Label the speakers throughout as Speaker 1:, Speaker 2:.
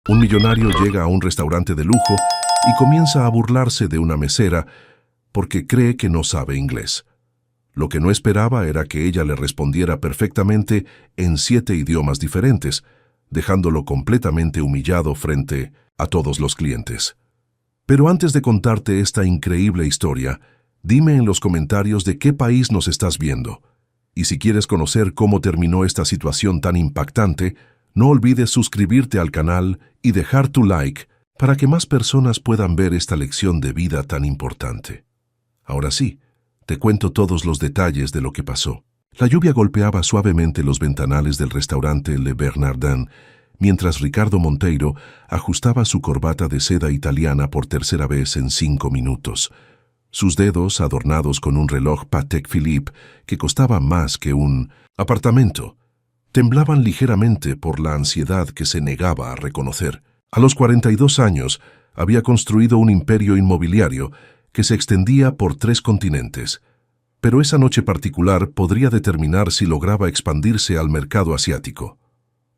Speaker 1: Un millonario llega a un restaurante de lujo y comienza a burlarse de una mesera porque cree que no sabe inglés. Lo que no esperaba era que ella le respondiera perfectamente en 7 idiomas diferentes, dejándolo completamente humillado frente a todos los clientes. Pero antes de contarte esta increíble historia, dime en los comentarios de qué país nos estás viendo. Y si quieres conocer cómo terminó esta situación tan impactante, no olvides suscribirte al canal y dejar tu like para que más personas puedan ver esta lección de vida tan importante. Ahora sí, te cuento todos los detalles de lo que pasó. La lluvia golpeaba suavemente los ventanales del restaurante Le Bernardin, mientras Ricardo Monteiro ajustaba su corbata de seda italiana por tercera vez en 5 minutos. Sus dedos, adornados con un reloj Patek Philippe que costaba más que un apartamento, temblaban ligeramente por la ansiedad que se negaba a reconocer. A los 42 años, había construido un imperio inmobiliario que se extendía por 3 continentes. Pero esa noche particular podría determinar si lograba expandirse al mercado asiático.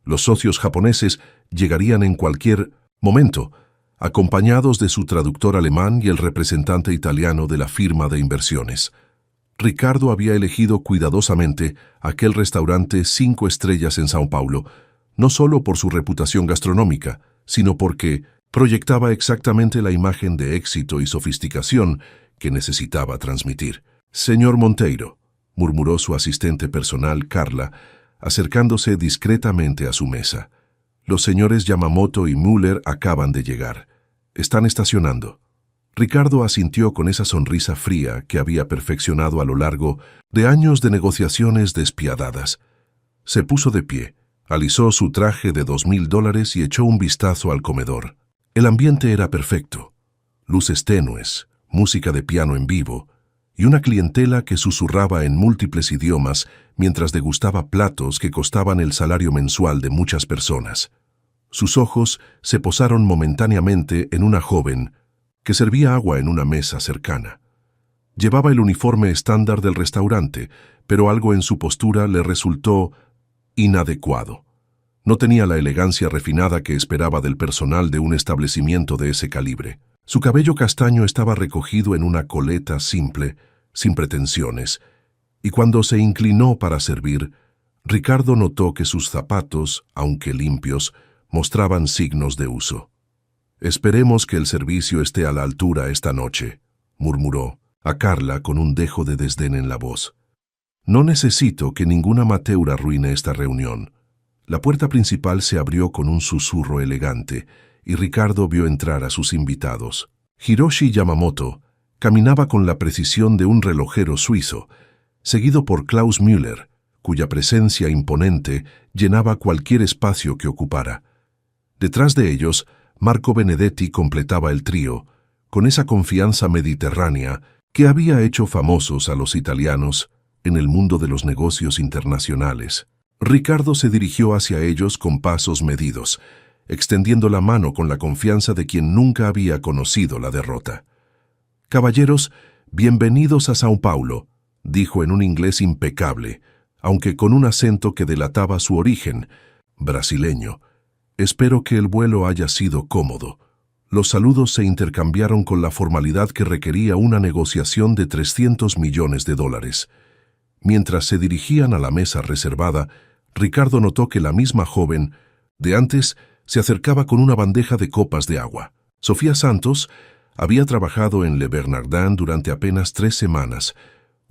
Speaker 1: Los socios japoneses llegarían en cualquier momento, acompañados de su traductor alemán y el representante italiano de la firma de inversiones. Ricardo había elegido cuidadosamente aquel restaurante 5 estrellas en São Paulo, no solo por su reputación gastronómica, sino porque proyectaba exactamente la imagen de éxito y sofisticación que necesitaba transmitir. «Señor Monteiro», murmuró su asistente personal, Carla, acercándose discretamente a su mesa. «Los señores Yamamoto y Müller acaban de llegar. Están estacionando». Ricardo asintió con esa sonrisa fría que había perfeccionado a lo largo de años de negociaciones despiadadas. Se puso de pie, alisó su traje de $2,000 y echó un vistazo al comedor. El ambiente era perfecto. Luces tenues, música de piano en vivo y una clientela que susurraba en múltiples idiomas mientras degustaba platos que costaban el salario mensual de muchas personas. Sus ojos se posaron momentáneamente en una joven que servía agua en una mesa cercana. Llevaba el uniforme estándar del restaurante, pero algo en su postura le resultó inadecuado. No tenía la elegancia refinada que esperaba del personal de un establecimiento de ese calibre. Su cabello castaño estaba recogido en una coleta simple, sin pretensiones, y cuando se inclinó para servir, Ricardo notó que sus zapatos, aunque limpios, mostraban signos de uso. «Esperemos que el servicio esté a la altura esta noche», murmuró a Carla con un dejo de desdén en la voz. «No necesito que ningún amateur arruine esta reunión». La puerta principal se abrió con un susurro elegante y Ricardo vio entrar a sus invitados. Hiroshi Yamamoto caminaba con la precisión de un relojero suizo, seguido por Klaus Müller, cuya presencia imponente llenaba cualquier espacio que ocupara. Detrás de ellos, Marco Benedetti completaba el trío, con esa confianza mediterránea que había hecho famosos a los italianos en el mundo de los negocios internacionales. Ricardo se dirigió hacia ellos con pasos medidos, extendiendo la mano con la confianza de quien nunca había conocido la derrota. «Caballeros, bienvenidos a São Paulo», dijo en un inglés impecable, aunque con un acento que delataba su origen, brasileño. «Espero que el vuelo haya sido cómodo». Los saludos se intercambiaron con la formalidad que requería una negociación de $300 millones. Mientras se dirigían a la mesa reservada, Ricardo notó que la misma joven de antes se acercaba con una bandeja de copas de agua. Sofía Santos había trabajado en Le Bernardin durante apenas 3 semanas,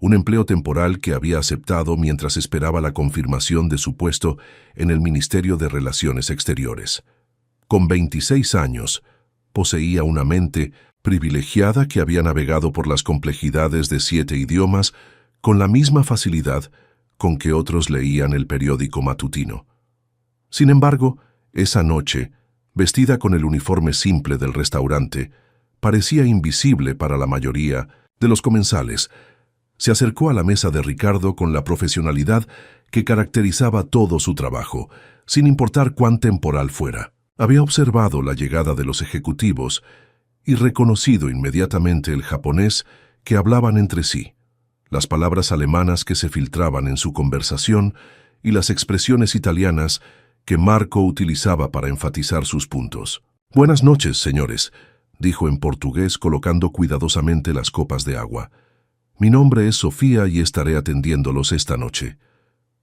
Speaker 1: un empleo temporal que había aceptado mientras esperaba la confirmación de su puesto en el Ministerio de Relaciones Exteriores. Con 26 años, poseía una mente privilegiada que había navegado por las complejidades de 7 idiomas con la misma facilidad con que otros leían el periódico matutino. Sin embargo, esa noche, vestida con el uniforme simple del restaurante, parecía invisible para la mayoría de los comensales. Se acercó a la mesa de Ricardo con la profesionalidad que caracterizaba todo su trabajo, sin importar cuán temporal fuera. Había observado la llegada de los ejecutivos y reconocido inmediatamente el japonés que hablaban entre sí, las palabras alemanas que se filtraban en su conversación y las expresiones italianas que Marco utilizaba para enfatizar sus puntos. «Buenas noches, señores», dijo en portugués colocando cuidadosamente las copas de agua. «Mi nombre es Sofía y estaré atendiéndolos esta noche».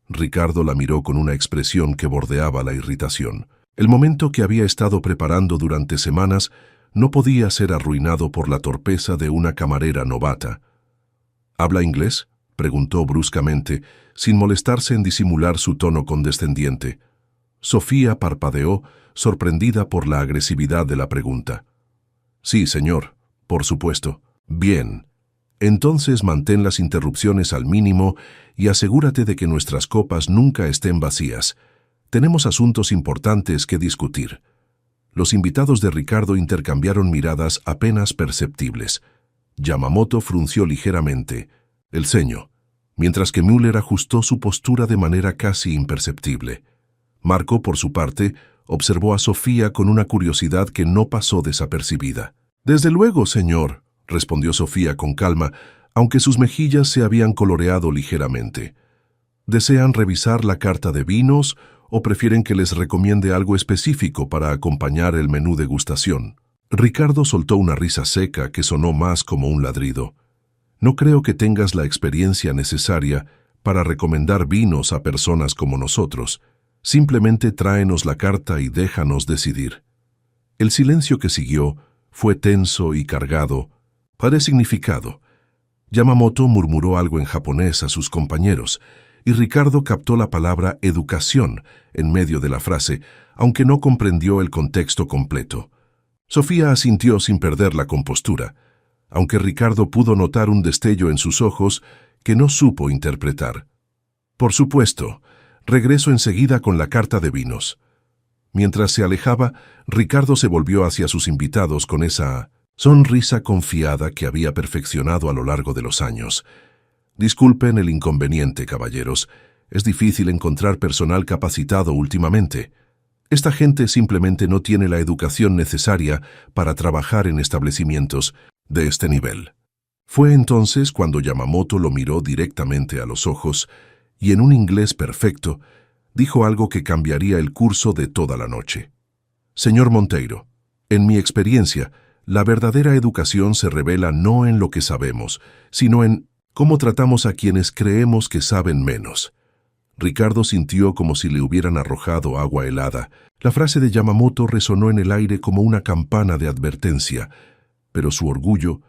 Speaker 1: Ricardo la miró con una expresión que bordeaba la irritación. El momento que había estado preparando durante semanas no podía ser arruinado por la torpeza de una camarera novata. «¿Habla inglés?», preguntó bruscamente, sin molestarse en disimular su tono condescendiente. Sofía parpadeó, sorprendida por la agresividad de la pregunta. «Sí, señor, por supuesto». «Bien. Entonces mantén las interrupciones al mínimo y asegúrate de que nuestras copas nunca estén vacías. Tenemos asuntos importantes que discutir». Los invitados de Ricardo intercambiaron miradas apenas perceptibles. Yamamoto frunció ligeramente el ceño, mientras que Müller ajustó su postura de manera casi imperceptible. Marco, por su parte, observó a Sofía con una curiosidad que no pasó desapercibida. «Desde luego, señor», respondió Sofía con calma, aunque sus mejillas se habían coloreado ligeramente. «¿Desean revisar la carta de vinos o prefieren que les recomiende algo específico para acompañar el menú degustación?» Ricardo soltó una risa seca que sonó más como un ladrido. «No creo que tengas la experiencia necesaria para recomendar vinos a personas como nosotros. Simplemente tráenos la carta y déjanos decidir». El silencio que siguió fue tenso y cargado, de significado. Yamamoto murmuró algo en japonés a sus compañeros, y Ricardo captó la palabra educación en medio de la frase, aunque no comprendió el contexto completo. Sofía asintió sin perder la compostura, aunque Ricardo pudo notar un destello en sus ojos que no supo interpretar. «Por supuesto, regreso enseguida con la carta de vinos». Mientras se alejaba, Ricardo se volvió hacia sus invitados con esa sonrisa confiada que había perfeccionado a lo largo de los años. «Disculpen el inconveniente, caballeros. Es difícil encontrar personal capacitado últimamente. Esta gente simplemente no tiene la educación necesaria para trabajar en establecimientos de este nivel». Fue entonces cuando Yamamoto lo miró directamente a los ojos y en un inglés perfecto dijo algo que cambiaría el curso de toda la noche. «Señor Monteiro, en mi experiencia, la verdadera educación se revela no en lo que sabemos, sino en cómo tratamos a quienes creemos que saben menos». Ricardo sintió como si le hubieran arrojado agua helada. La frase de Yamamoto resonó en el aire como una campana de advertencia, pero su orgullo,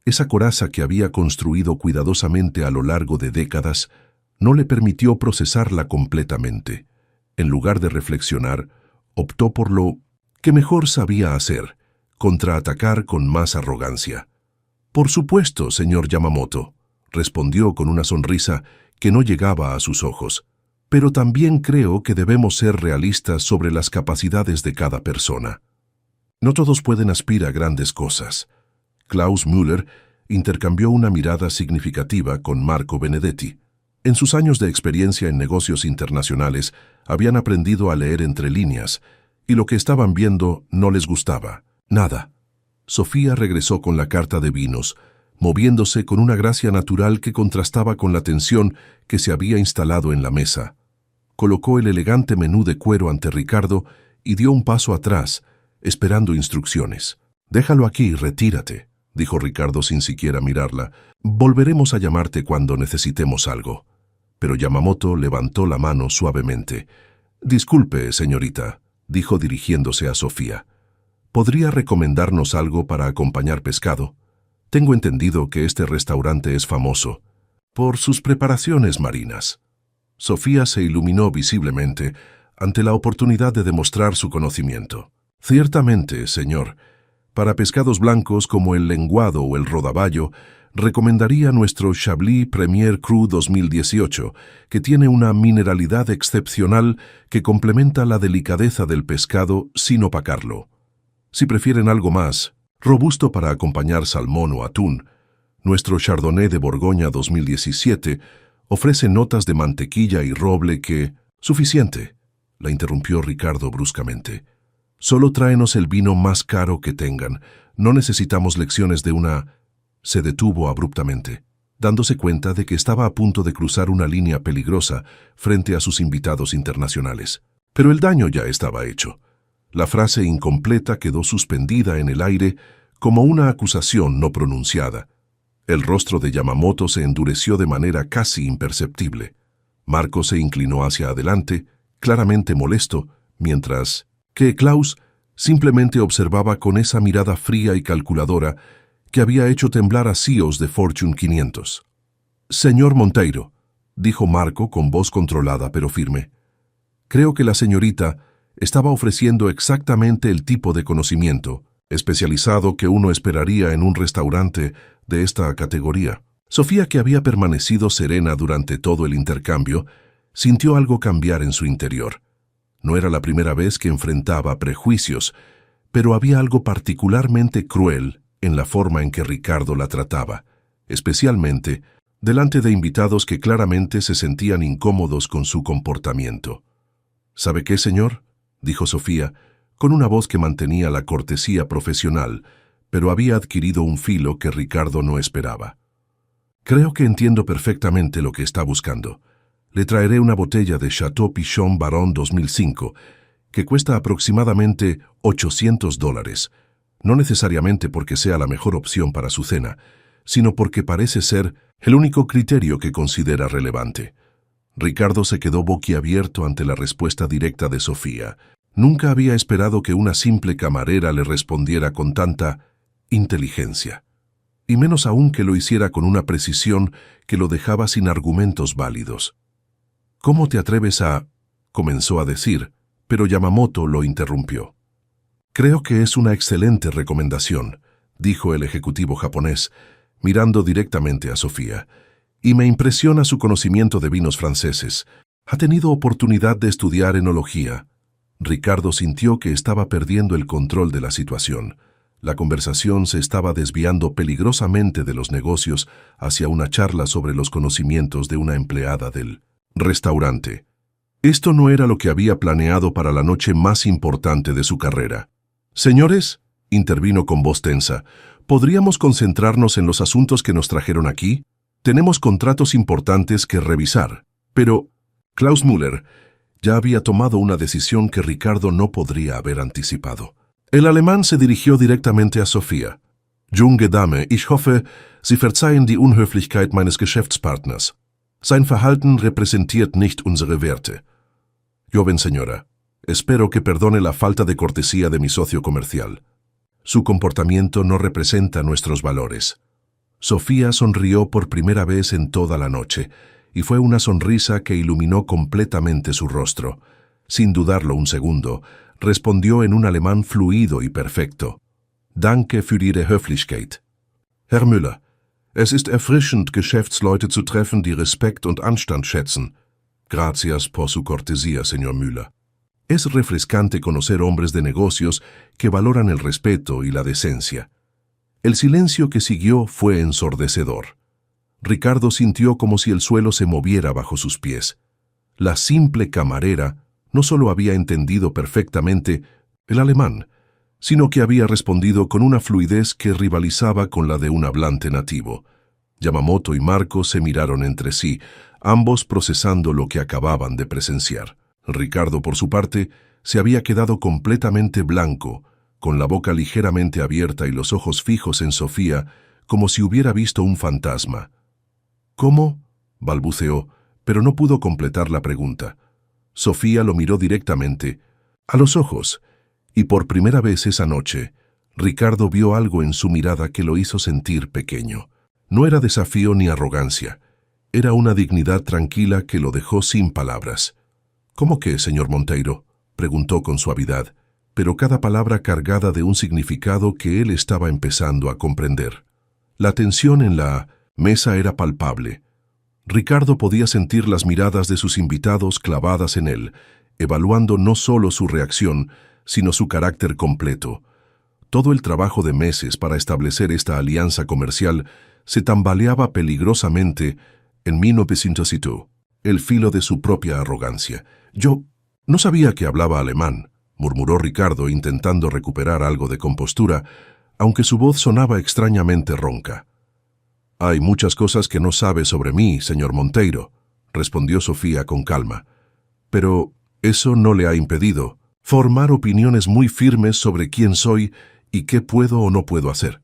Speaker 1: esa coraza que había construido cuidadosamente a lo largo de décadas, no le permitió procesarla completamente. En lugar de reflexionar, optó por lo que mejor sabía hacer, contraatacar con más arrogancia. «Por supuesto, señor Yamamoto», respondió con una sonrisa que no llegaba a sus ojos. «Pero también creo que debemos ser realistas sobre las capacidades de cada persona. No todos pueden aspirar a grandes cosas». Klaus Müller intercambió una mirada significativa con Marco Benedetti. En sus años de experiencia en negocios internacionales, habían aprendido a leer entre líneas, y lo que estaban viendo no les gustaba. Nada. Sofía regresó con la carta de vinos, moviéndose con una gracia natural que contrastaba con la tensión que se había instalado en la mesa. Colocó el elegante menú de cuero ante Ricardo y dio un paso atrás, esperando instrucciones. «Déjalo aquí, retírate», dijo Ricardo sin siquiera mirarla. «Volveremos a llamarte cuando necesitemos algo». Pero Yamamoto levantó la mano suavemente. «Disculpe, señorita», dijo dirigiéndose a Sofía. «¿Podría recomendarnos algo para acompañar pescado? Tengo entendido que este restaurante es famoso por sus preparaciones marinas». Sofía se iluminó visiblemente ante la oportunidad de demostrar su conocimiento. «Ciertamente, señor. Para pescados blancos como el lenguado o el rodaballo, recomendaría nuestro Chablis Premier Cru 2018, que tiene una mineralidad excepcional que complementa la delicadeza del pescado sin opacarlo. Si prefieren algo más robusto para acompañar salmón o atún, nuestro Chardonnay de Borgoña 2017 ofrece notas de mantequilla y roble que... «Suficiente», la interrumpió Ricardo bruscamente. «Solo tráenos el vino más caro que tengan. No necesitamos lecciones de una...». Se detuvo abruptamente, dándose cuenta de que estaba a punto de cruzar una línea peligrosa frente a sus invitados internacionales. Pero el daño ya estaba hecho. La frase incompleta quedó suspendida en el aire como una acusación no pronunciada. El rostro de Yamamoto se endureció de manera casi imperceptible. Marco se inclinó hacia adelante, claramente molesto, mientras que Klaus simplemente observaba con esa mirada fría y calculadora que había hecho temblar a CEOs de Fortune 500. «Señor Monteiro», dijo Marco con voz controlada pero firme, «creo que la señorita estaba ofreciendo exactamente el tipo de conocimiento especializado que uno esperaría en un restaurante de esta categoría». Sofía, que había permanecido serena durante todo el intercambio, sintió algo cambiar en su interior. No era la primera vez que enfrentaba prejuicios, pero había algo particularmente cruel en la forma en que Ricardo la trataba, especialmente delante de invitados que claramente se sentían incómodos con su comportamiento. «¿Sabe qué, señor?», dijo Sofía, con una voz que mantenía la cortesía profesional, pero había adquirido un filo que Ricardo no esperaba. «Creo que entiendo perfectamente lo que está buscando. Le traeré una botella de Chateau Pichon Baron 2005, que cuesta aproximadamente $800, no necesariamente porque sea la mejor opción para su cena, sino porque parece ser el único criterio que considera relevante». Ricardo se quedó boquiabierto ante la respuesta directa de Sofía. Nunca había esperado que una simple camarera le respondiera con tanta inteligencia, y menos aún que lo hiciera con una precisión que lo dejaba sin argumentos válidos. «¿Cómo te atreves a...?», comenzó a decir, pero Yamamoto lo interrumpió. «Creo que es una excelente recomendación», dijo el ejecutivo japonés, mirando directamente a Sofía, «y me impresiona su conocimiento de vinos franceses. ¿Ha tenido oportunidad de estudiar enología?». Ricardo sintió que estaba perdiendo el control de la situación. La conversación se estaba desviando peligrosamente de los negocios hacia una charla sobre los conocimientos de una empleada del restaurante. Esto no era lo que había planeado para la noche más importante de su carrera. «Señores», intervino con voz tensa, «¿podríamos concentrarnos en los asuntos que nos trajeron aquí? Tenemos contratos importantes que revisar». Pero Klaus Müller ya había tomado una decisión que Ricardo no podría haber anticipado. El alemán se dirigió directamente a Sofía. «Junge Dame, ich hoffe, Sie verzeihen die Unhöflichkeit meines Geschäftspartners. Sein Verhalten repräsentiert nicht unsere Werte». «Joven señora, espero que perdone la falta de cortesía de mi socio comercial. Su comportamiento no representa nuestros valores». Sofía sonrió por primera vez en toda la noche, y fue una sonrisa que iluminó completamente su rostro. Sin dudarlo un segundo, respondió en un alemán fluido y perfecto. «Danke für Ihre Höflichkeit. Herr Müller, es ist erfrischend, Geschäftsleute zu treffen, die Respekt und Anstand schätzen. Gracias por su cortesía, señor Müller». Es refrescante conocer hombres de negocios que valoran el respeto y la decencia. El silencio que siguió fue ensordecedor. Ricardo sintió como si el suelo se moviera bajo sus pies. La simple camarera no solo había entendido perfectamente el alemán, sino que había respondido con una fluidez que rivalizaba con la de un hablante nativo. Yamamoto y Marco se miraron entre sí, ambos procesando lo que acababan de presenciar. Ricardo, por su parte, se había quedado completamente blanco, con la boca ligeramente abierta y los ojos fijos en Sofía, como si hubiera visto un fantasma. «¿Cómo?», balbuceó, pero no pudo completar la pregunta. Sofía lo miró directamente, a los ojos, y por primera vez esa noche, Ricardo vio algo en su mirada que lo hizo sentir pequeño. No era desafío ni arrogancia, era una dignidad tranquila que lo dejó sin palabras. «¿Cómo qué, señor Monteiro?», preguntó con suavidad, pero cada palabra cargada de un significado que él estaba empezando a comprender. La tensión en la mesa era palpable. Ricardo podía sentir las miradas de sus invitados clavadas en él, evaluando no solo su reacción, sino su carácter completo. Todo el trabajo de meses para establecer esta alianza comercial se tambaleaba peligrosamente en 1902, el filo de su propia arrogancia. «Yo no sabía que hablaba alemán», murmuró Ricardo intentando recuperar algo de compostura, aunque su voz sonaba extrañamente ronca. «Hay muchas cosas que no sabe sobre mí, señor Monteiro», respondió Sofía con calma. «Pero Eso no le ha impedido formar opiniones muy firmes sobre quién soy y qué puedo o no puedo hacer.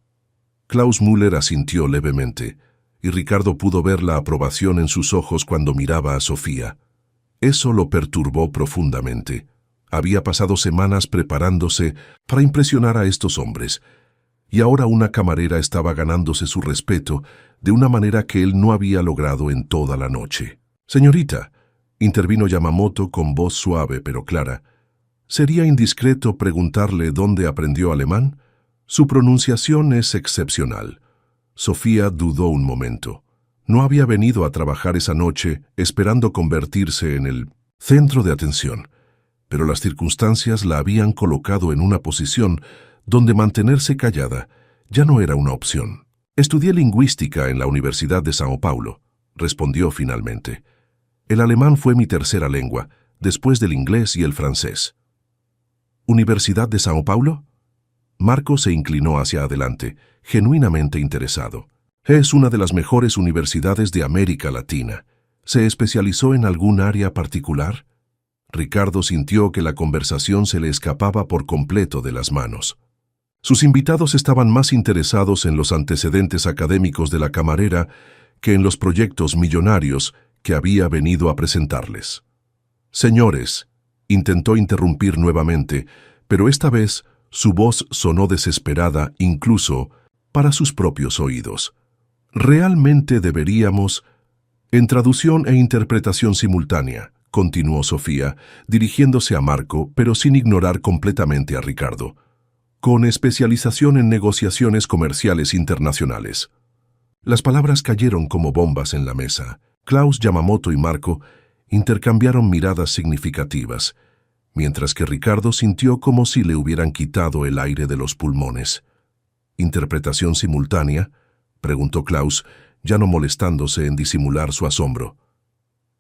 Speaker 1: Klaus Müller asintió levemente, y Ricardo pudo ver la aprobación en sus ojos cuando miraba a Sofía. Eso lo perturbó profundamente. Había pasado semanas preparándose para impresionar a estos hombres, y ahora una camarera estaba ganándose su respeto de una manera que él no había logrado en toda la noche. «Señorita», intervino Yamamoto con voz suave pero clara, «¿sería indiscreto preguntarle dónde aprendió alemán? Su pronunciación es excepcional». Sofía dudó un momento. No había venido a trabajar esa noche esperando convertirse en el centro de atención, pero las circunstancias la habían colocado en una posición donde mantenerse callada ya no era una opción. «Estudié lingüística en la Universidad de São Paulo», respondió finalmente. «El alemán fue mi tercera lengua, después del inglés y el francés». «¿Universidad de São Paulo?» Marco se inclinó hacia adelante, genuinamente interesado. «Es una de las mejores universidades de América Latina. ¿Se especializó en algún área particular?» Ricardo sintió que la conversación se le escapaba por completo de las manos. Sus invitados estaban más interesados en los antecedentes académicos de la camarera que en los proyectos millonarios que había venido a presentarles. «Señores», intentó interrumpir nuevamente, pero esta vez su voz sonó desesperada incluso para sus propios oídos. «Realmente deberíamos...» «En traducción e interpretación simultánea», continuó Sofía, dirigiéndose a Marco, pero sin ignorar completamente a Ricardo. «Con especialización en negociaciones comerciales internacionales». Las palabras cayeron como bombas en la mesa. Klaus, Yamamoto y Marco intercambiaron miradas significativas, mientras que Ricardo sintió como si le hubieran quitado el aire de los pulmones. «¿Interpretación simultánea?», preguntó Klaus, ya no molestándose en disimular su asombro.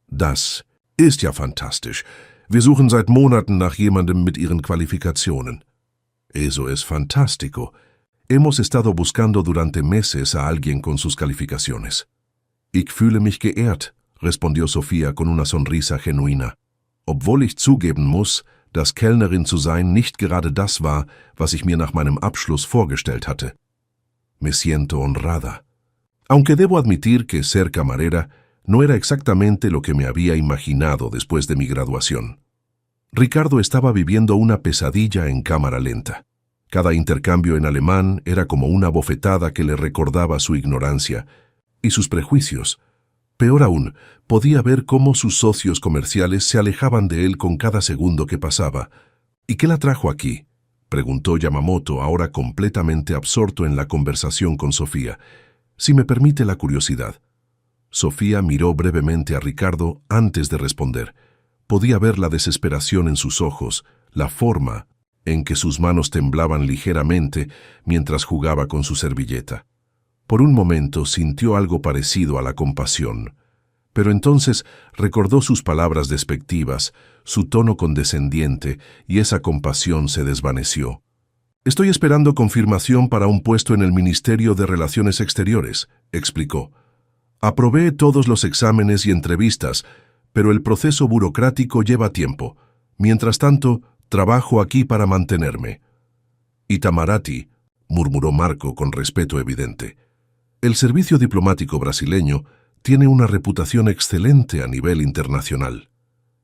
Speaker 1: «Das ist ja fantastisch. Wir suchen seit Monaten nach jemandem mit Ihren Qualifikationen». «Eso es fantástico. Hemos estado buscando durante meses a alguien con sus calificaciones». «Ich fühle mich geehrt», respondió Sofía con una sonrisa genuina. «Obwohl ich zugeben muss, dass Kellnerin zu sein nicht gerade das war, was ich mir nach meinem Abschluss vorgestellt hatte. Me siento honrada. Aunque debo admitir que ser camarera no era exactamente lo que me había imaginado después de mi graduación». Ricardo estaba viviendo una pesadilla en cámara lenta. Cada intercambio en alemán era como una bofetada que le recordaba su ignorancia y sus prejuicios. Peor aún, podía ver cómo sus socios comerciales se alejaban de él con cada segundo que pasaba. «¿Y qué la trajo aquí?», preguntó Yamamoto, ahora completamente absorto en la conversación con Sofía. «Si me permite la curiosidad». Sofía miró brevemente a Ricardo antes de responder. Podía ver la desesperación en sus ojos, la forma en que sus manos temblaban ligeramente mientras jugaba con su servilleta. Por un momento sintió algo parecido a la compasión, pero entonces recordó sus palabras despectivas, su tono condescendiente, y esa compasión se desvaneció. «Estoy esperando confirmación para un puesto en el Ministerio de Relaciones Exteriores», explicó. «Aprobé todos los exámenes y entrevistas, pero el proceso burocrático lleva tiempo. Mientras tanto, trabajo aquí para mantenerme». «Itamaraty», murmuró Marco con respeto evidente. «El servicio diplomático brasileño tiene una reputación excelente a nivel internacional».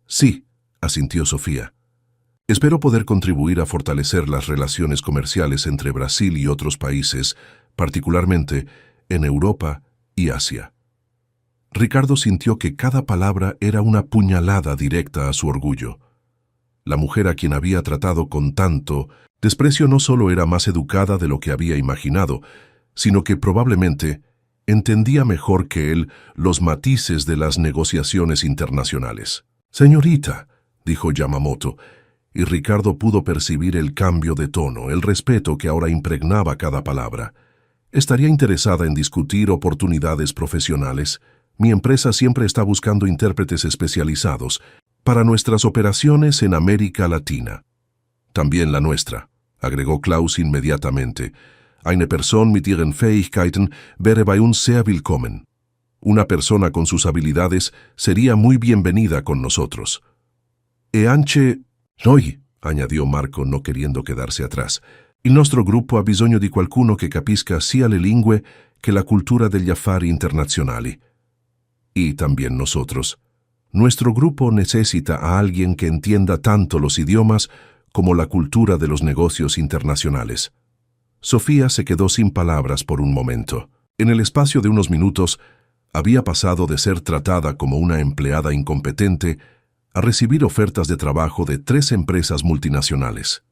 Speaker 1: «Sí», asintió Sofía. «Espero poder contribuir a fortalecer las relaciones comerciales entre Brasil y otros países, particularmente en Europa y Asia». Ricardo sintió que cada palabra era una puñalada directa a su orgullo. La mujer a quien había tratado con tanto desprecio no solo era más educada de lo que había imaginado, sino que probablemente entendía mejor que él los matices de las negociaciones internacionales. «Señorita», dijo Yamamoto, y Ricardo pudo percibir el cambio de tono, el respeto que ahora impregnaba cada palabra. «¿Estaría interesada en discutir oportunidades profesionales? Mi empresa siempre está buscando intérpretes especializados para nuestras operaciones en América Latina». «También la nuestra», agregó Klaus inmediatamente. «Eine Person mit ihren Fähigkeiten wäre bei uns sehr willkommen». Una persona con sus habilidades sería muy bienvenida con nosotros. E anche noi, añadió Marco, no queriendo quedarse atrás. Il nostro gruppo ha bisogno di qualcuno che capisca sia le lingue che la cultura degli affari internazionali. Y también nosotros. Nuestro grupo necesita a alguien que entienda tanto los idiomas como la cultura de los negocios internacionales. Sofía se quedó sin palabras por un momento. En el espacio de unos minutos, había pasado de ser tratada como una empleada incompetente a recibir ofertas de trabajo de 3 empresas multinacionales.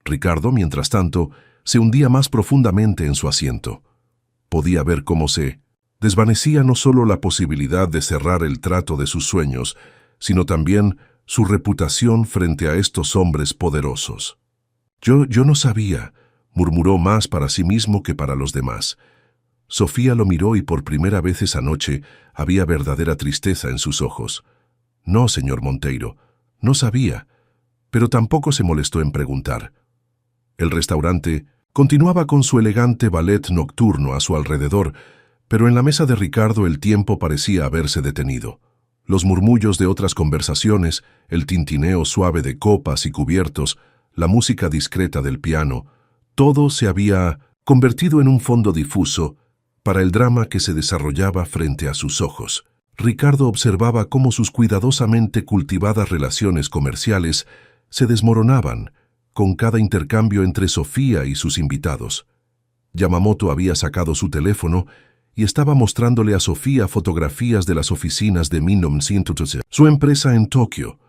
Speaker 1: Ricardo, mientras tanto, se hundía más profundamente en su asiento. Podía ver cómo se desvanecía no solo la posibilidad de cerrar el trato de sus sueños, sino también su reputación frente a estos hombres poderosos. Yo no sabía, murmuró más para sí mismo que para los demás. Sofía lo miró y por primera vez esa noche había verdadera tristeza en sus ojos. No, señor Monteiro, no sabía, pero tampoco se molestó en preguntar. El restaurante continuaba con su elegante ballet nocturno a su alrededor, pero en la mesa de Ricardo el tiempo parecía haberse detenido. Los murmullos de otras conversaciones, el tintineo suave de copas y cubiertos, la música discreta del piano, todo se había convertido en un fondo difuso para el drama que se desarrollaba frente a sus ojos. Ricardo observaba cómo sus cuidadosamente cultivadas relaciones comerciales se desmoronaban con cada intercambio entre Sofía y sus invitados. Yamamoto había sacado su teléfono y estaba mostrándole a Sofía fotografías de las oficinas de Minom Synthesis, su empresa en Tokio,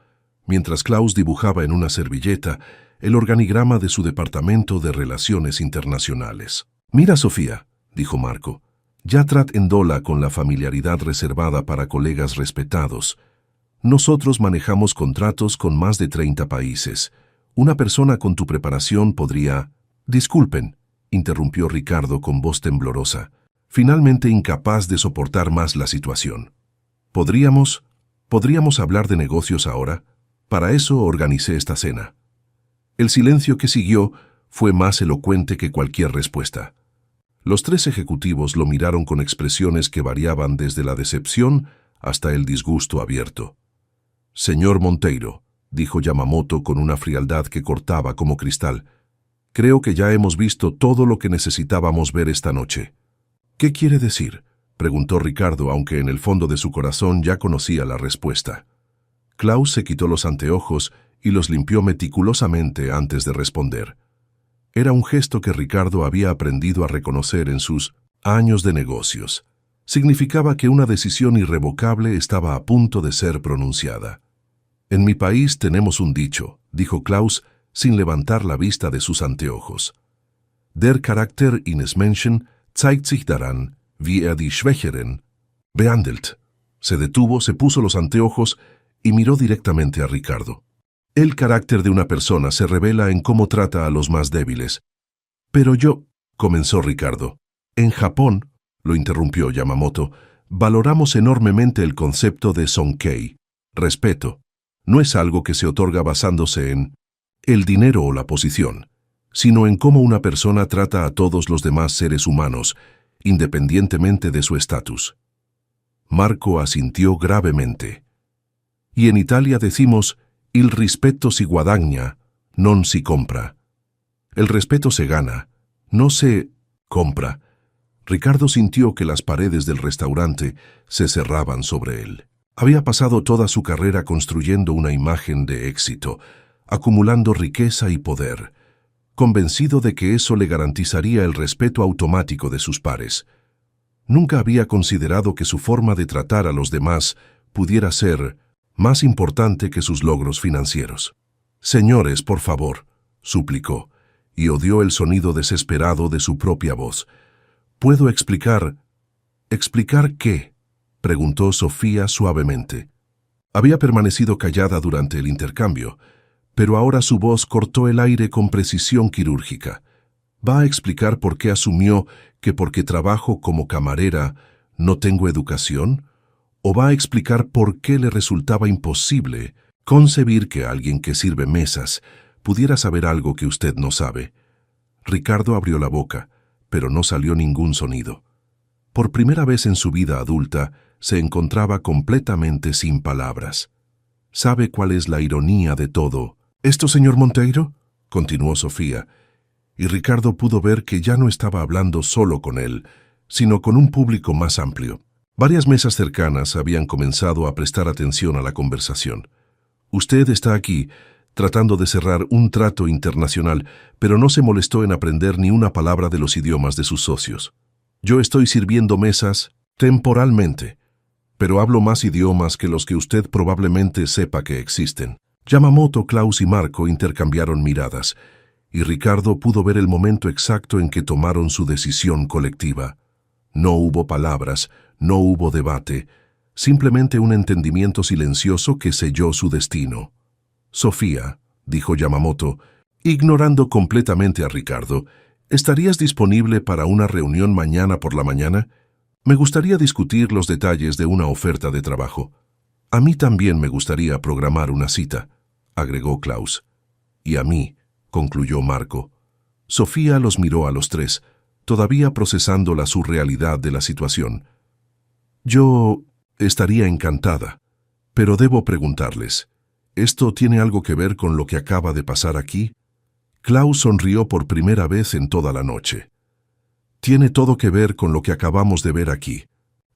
Speaker 1: mientras Klaus dibujaba en una servilleta el organigrama de su departamento de Relaciones Internacionales. «Mira, Sofía», dijo Marco, «ya tratándola con la familiaridad reservada para colegas respetados. Nosotros manejamos contratos con más de 30 países. Una persona con tu preparación podría...» «Disculpen», interrumpió Ricardo con voz temblorosa, finalmente incapaz de soportar más la situación. ¿Podríamos hablar de negocios ahora? Para eso organicé esta cena». El silencio que siguió fue más elocuente que cualquier respuesta. Los 3 ejecutivos lo miraron con expresiones que variaban desde la decepción hasta el disgusto abierto. «Señor Monteiro», dijo Yamamoto con una frialdad que cortaba como cristal, «creo que ya hemos visto todo lo que necesitábamos ver esta noche». «¿Qué quiere decir?», preguntó Ricardo, aunque en el fondo de su corazón ya conocía la respuesta. Klaus se quitó los anteojos y los limpió meticulosamente antes de responder. Era un gesto que Ricardo había aprendido a reconocer en sus años de negocios. Significaba que una decisión irrevocable estaba a punto de ser pronunciada. «En mi país tenemos un dicho», dijo Klaus sin levantar la vista de sus anteojos. «Der Charakter eines Menschen zeigt sich daran, wie die Schwächeren behandelt». Se detuvo, se puso los anteojos y miró directamente a Ricardo. «El carácter de una persona se revela en cómo trata a los más débiles». «Pero yo», comenzó Ricardo. «En Japón», lo interrumpió Yamamoto, «valoramos enormemente el concepto de Sonkei, respeto. No es algo que se otorga basándose en el dinero o la posición, sino en cómo una persona trata a todos los demás seres humanos, independientemente de su estatus». Marco asintió gravemente. «Y en Italia decimos, il rispetto si guadagna, non si compra». El respeto se gana, no se compra. Ricardo sintió que las paredes del restaurante se cerraban sobre él. Había pasado toda su carrera construyendo una imagen de éxito, acumulando riqueza y poder, convencido de que eso le garantizaría el respeto automático de sus pares. Nunca había considerado que su forma de tratar a los demás pudiera ser más importante que sus logros financieros. «Señores, por favor», suplicó, y odió el sonido desesperado de su propia voz. «¿Puedo explicar?» «¿Explicar qué?», preguntó Sofía suavemente. Había permanecido callada durante el intercambio, pero ahora su voz cortó el aire con precisión quirúrgica. ¿Va a explicar por qué asumió que porque trabajo como camarera no tengo educación? ¿O va a explicar por qué le resultaba imposible concebir que alguien que sirve mesas pudiera saber algo que usted no sabe? Ricardo abrió la boca, pero no salió ningún sonido. Por primera vez en su vida adulta, se encontraba completamente sin palabras. Sabe cuál es la ironía de todo. «¿Esto, señor Monteiro?», continuó Sofía, y Ricardo pudo ver que ya no estaba hablando solo con él, sino con un público más amplio. Varias mesas cercanas habían comenzado a prestar atención a la conversación. «Usted está aquí tratando de cerrar un trato internacional, pero no se molestó en aprender ni una palabra de los idiomas de sus socios. Yo estoy sirviendo mesas temporalmente, pero hablo más idiomas que los que usted probablemente sepa que existen». Yamamoto, Klaus y Marco intercambiaron miradas, y Ricardo pudo ver el momento exacto en que tomaron su decisión colectiva. No hubo palabras, no hubo debate, simplemente un entendimiento silencioso que selló su destino. «Sofía», dijo Yamamoto, ignorando completamente a Ricardo, «¿estarías disponible para una reunión mañana por la mañana? Me gustaría discutir los detalles de una oferta de trabajo». «A mí también me gustaría programar una cita», agregó Klaus. «Y a mí», concluyó Marco. Sofía los miró a los tres, todavía procesando la surrealidad de la situación. «Yo estaría encantada, pero debo preguntarles, ¿esto tiene algo que ver con lo que acaba de pasar aquí?» Klaus sonrió por primera vez en toda la noche. «Tiene todo que ver con lo que acabamos de ver aquí.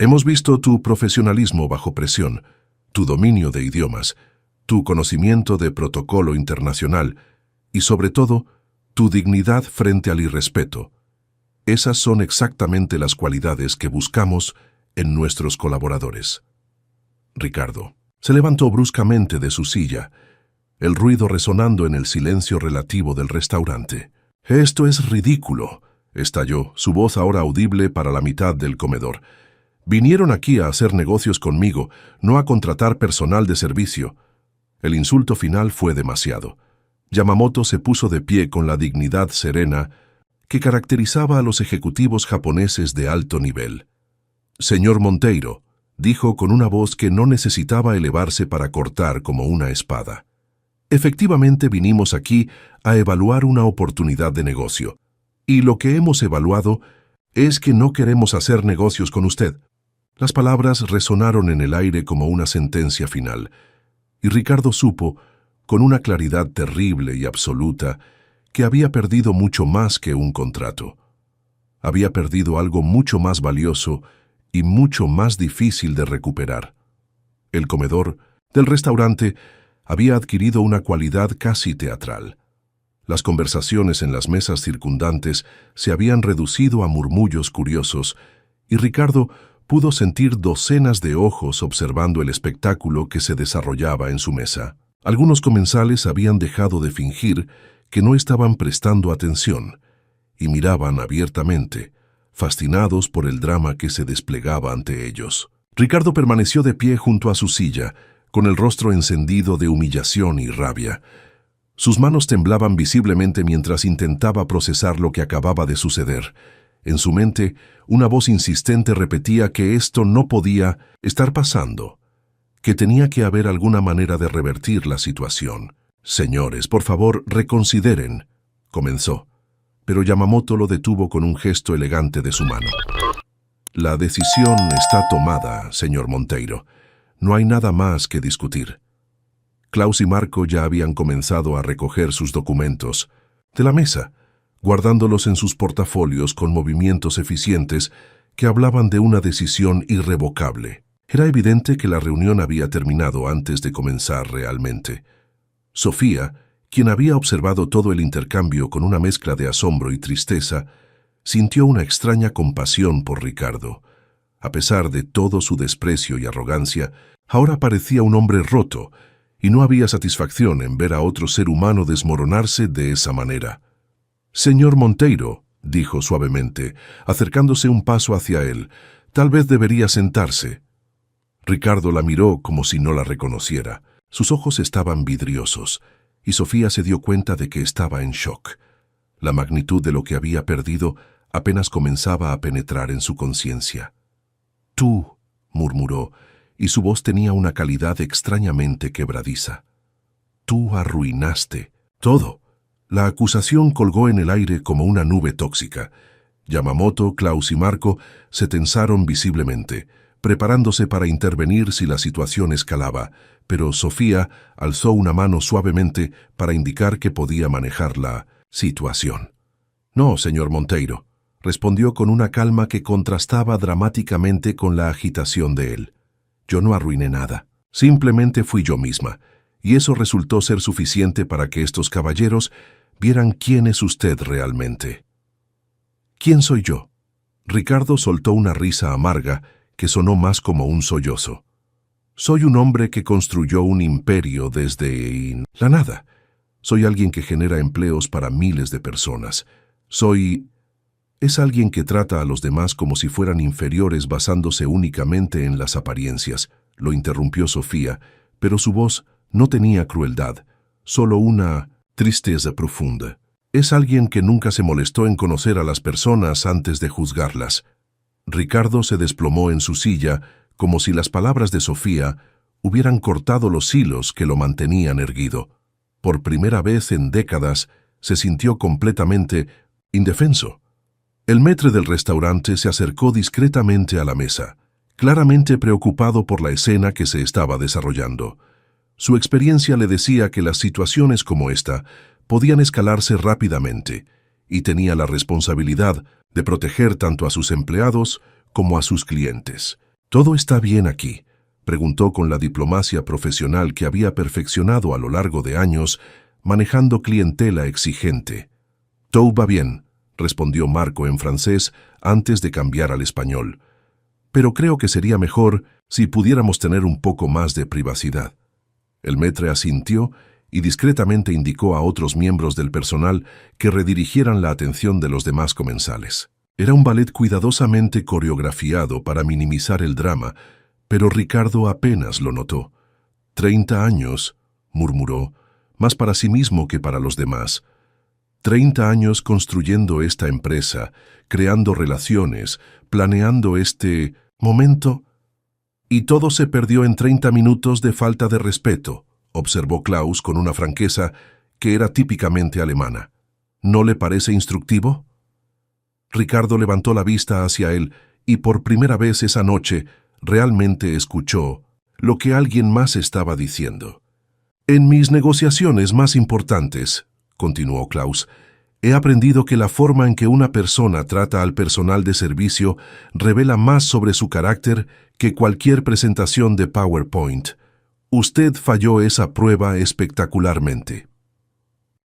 Speaker 1: Hemos visto tu profesionalismo bajo presión, tu dominio de idiomas, tu conocimiento de protocolo internacional y, sobre todo, tu dignidad frente al irrespeto. Esas son exactamente las cualidades que buscamos en nuestros colaboradores». Ricardo se levantó bruscamente de su silla, el ruido resonando en el silencio relativo del restaurante. «Esto es ridículo», estalló, su voz ahora audible para la mitad del comedor. «Vinieron aquí a hacer negocios conmigo, no a contratar personal de servicio». El insulto final fue demasiado. Yamamoto se puso de pie con la dignidad serena que caracterizaba a los ejecutivos japoneses de alto nivel. «Señor Monteiro», dijo con una voz que no necesitaba elevarse para cortar como una espada. «Efectivamente vinimos aquí a evaluar una oportunidad de negocio, y lo que hemos evaluado es que no queremos hacer negocios con usted». Las palabras resonaron en el aire como una sentencia final, y Ricardo supo, con una claridad terrible y absoluta, que había perdido mucho más que un contrato. Había perdido algo mucho más valioso y mucho más difícil de recuperar. El comedor del restaurante había adquirido una cualidad casi teatral. Las conversaciones en las mesas circundantes se habían reducido a murmullos curiosos, y Ricardo pudo sentir docenas de ojos observando el espectáculo que se desarrollaba en su mesa. Algunos comensales habían dejado de fingir que no estaban prestando atención y miraban abiertamente, fascinados por el drama que se desplegaba ante ellos. Ricardo permaneció de pie junto a su silla, con el rostro encendido de humillación y rabia. Sus manos temblaban visiblemente mientras intentaba procesar lo que acababa de suceder. En su mente, una voz insistente repetía que esto no podía estar pasando, que tenía que haber alguna manera de revertir la situación. «Señores, por favor, reconsideren», comenzó, pero Yamamoto lo detuvo con un gesto elegante de su mano. «La decisión está tomada, señor Monteiro. No hay nada más que discutir». Klaus y Marco ya habían comenzado a recoger sus documentos de la mesa, guardándolos en sus portafolios con movimientos eficientes que hablaban de una decisión irrevocable. Era evidente que la reunión había terminado antes de comenzar realmente. Sofía, quien había observado todo el intercambio con una mezcla de asombro y tristeza, sintió una extraña compasión por Ricardo. A pesar de todo su desprecio y arrogancia, ahora parecía un hombre roto, y no había satisfacción en ver a otro ser humano desmoronarse de esa manera. «Señor Monteiro», dijo suavemente, acercándose un paso hacia él, «tal vez debería sentarse». Ricardo la miró como si no la reconociera. Sus ojos estaban vidriosos, y Sofía se dio cuenta de que estaba en shock. La magnitud de lo que había perdido apenas comenzaba a penetrar en su conciencia. «Tú», murmuró, y su voz tenía una calidad extrañamente quebradiza. «Tú arruinaste todo». La acusación colgó en el aire como una nube tóxica. Yamamoto, Klaus y Marco se tensaron visiblemente, preparándose para intervenir si la situación escalaba, pero Sofía alzó una mano suavemente para indicar que podía manejar la situación. «No, señor Monteiro», respondió con una calma que contrastaba dramáticamente con la agitación de él. «Yo no arruiné nada. Simplemente fui yo misma, y eso resultó ser suficiente para que estos caballeros vieran quién es usted realmente». «¿Quién soy yo?». Ricardo soltó una risa amarga que sonó más como un sollozo. «Soy un hombre que construyó un imperio desde la nada. Soy alguien que genera empleos para miles de personas. Es alguien que trata a los demás como si fueran inferiores basándose únicamente en las apariencias», lo interrumpió Sofía, pero su voz no tenía crueldad, solo una tristeza profunda. «Es alguien que nunca se molestó en conocer a las personas antes de juzgarlas». Ricardo se desplomó en su silla como si las palabras de Sofía hubieran cortado los hilos que lo mantenían erguido. Por primera vez en décadas se sintió completamente indefenso. El maître del restaurante se acercó discretamente a la mesa, claramente preocupado por la escena que se estaba desarrollando. Su experiencia le decía que las situaciones como esta podían escalarse rápidamente, y tenía la responsabilidad de proteger tanto a sus empleados como a sus clientes. «¿Todo está bien aquí?», preguntó con la diplomacia profesional que había perfeccionado a lo largo de años, manejando clientela exigente. «Todo va bien», respondió Marco en francés antes de cambiar al español. «Pero creo que sería mejor si pudiéramos tener un poco más de privacidad». El maître asintió y discretamente indicó a otros miembros del personal que redirigieran la atención de los demás comensales. Era un ballet cuidadosamente coreografiado para minimizar el drama, pero Ricardo apenas lo notó. 30 años, murmuró, más para sí mismo que para los demás. 30 años construyendo esta empresa, creando relaciones, planeando este momento, y todo se perdió en 30 minutos de falta de respeto, observó Klaus con una franqueza que era típicamente alemana. ¿No le parece instructivo? Ricardo levantó la vista hacia él y por primera vez esa noche realmente escuchó lo que alguien más estaba diciendo. «En mis negociaciones más importantes», continuó Klaus, «he aprendido que la forma en que una persona trata al personal de servicio revela más sobre su carácter que cualquier presentación de PowerPoint. Usted falló esa prueba espectacularmente».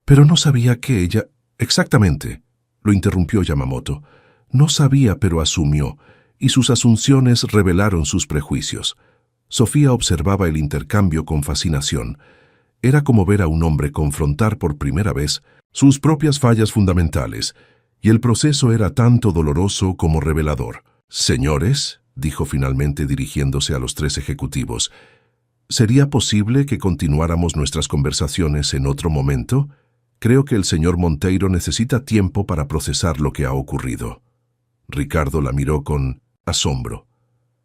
Speaker 1: «Pero no sabía que ella...». «Exactamente», lo interrumpió Yamamoto. «No sabía, pero asumió, y sus asunciones revelaron sus prejuicios». Sofía observaba el intercambio con fascinación. Era como ver a un hombre confrontar por primera vez sus propias fallas fundamentales, y el proceso era tanto doloroso como revelador. «Señores», dijo finalmente dirigiéndose a los 3 ejecutivos, «¿sería posible que continuáramos nuestras conversaciones en otro momento? Creo que el señor Monteiro necesita tiempo para procesar lo que ha ocurrido». Ricardo la miró con asombro.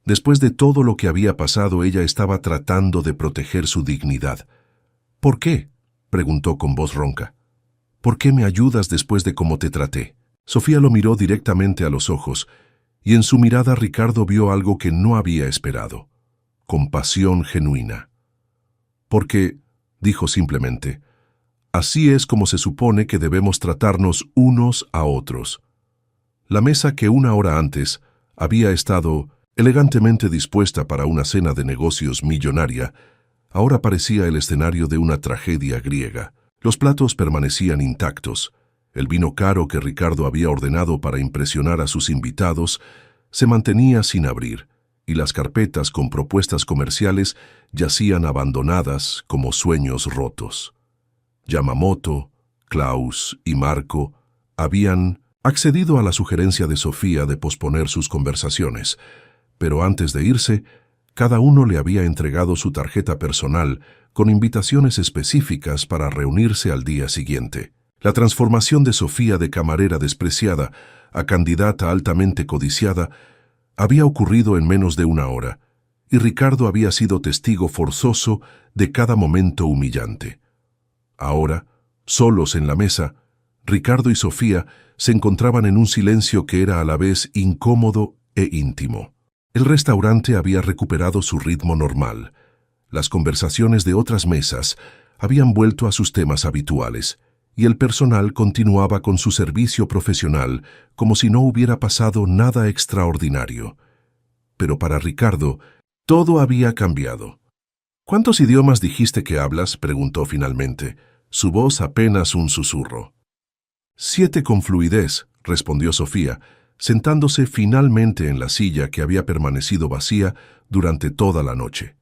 Speaker 1: Después de todo lo que había pasado, ella estaba tratando de proteger su dignidad. «¿Por qué?», preguntó con voz ronca. «¿Por qué me ayudas después de cómo te traté?». Sofía lo miró directamente a los ojos, y en su mirada Ricardo vio algo que no había esperado: compasión genuina. «Porque», dijo simplemente, «así es como se supone que debemos tratarnos unos a otros». La mesa que una hora antes había estado elegantemente dispuesta para una cena de negocios millonaria, ahora parecía el escenario de una tragedia griega. Los platos permanecían intactos. El vino caro que Ricardo había ordenado para impresionar a sus invitados se mantenía sin abrir, y las carpetas con propuestas comerciales yacían abandonadas como sueños rotos. Yamamoto, Klaus y Marco habían accedido a la sugerencia de Sofía de posponer sus conversaciones, pero antes de irse, cada uno le había entregado su tarjeta personal con invitaciones específicas para reunirse al día siguiente. La transformación de Sofía de camarera despreciada a candidata altamente codiciada había ocurrido en menos de una hora, y Ricardo había sido testigo forzoso de cada momento humillante. Ahora, solos en la mesa, Ricardo y Sofía se encontraban en un silencio que era a la vez incómodo e íntimo. El restaurante había recuperado su ritmo normal. Las conversaciones de otras mesas habían vuelto a sus temas habituales, y el personal continuaba con su servicio profesional como si no hubiera pasado nada extraordinario. Pero para Ricardo, todo había cambiado. «¿Cuántos idiomas dijiste que hablas?», preguntó finalmente, su voz apenas un susurro. 7 con fluidez, respondió Sofía, sentándose finalmente en la silla que había permanecido vacía durante toda la noche.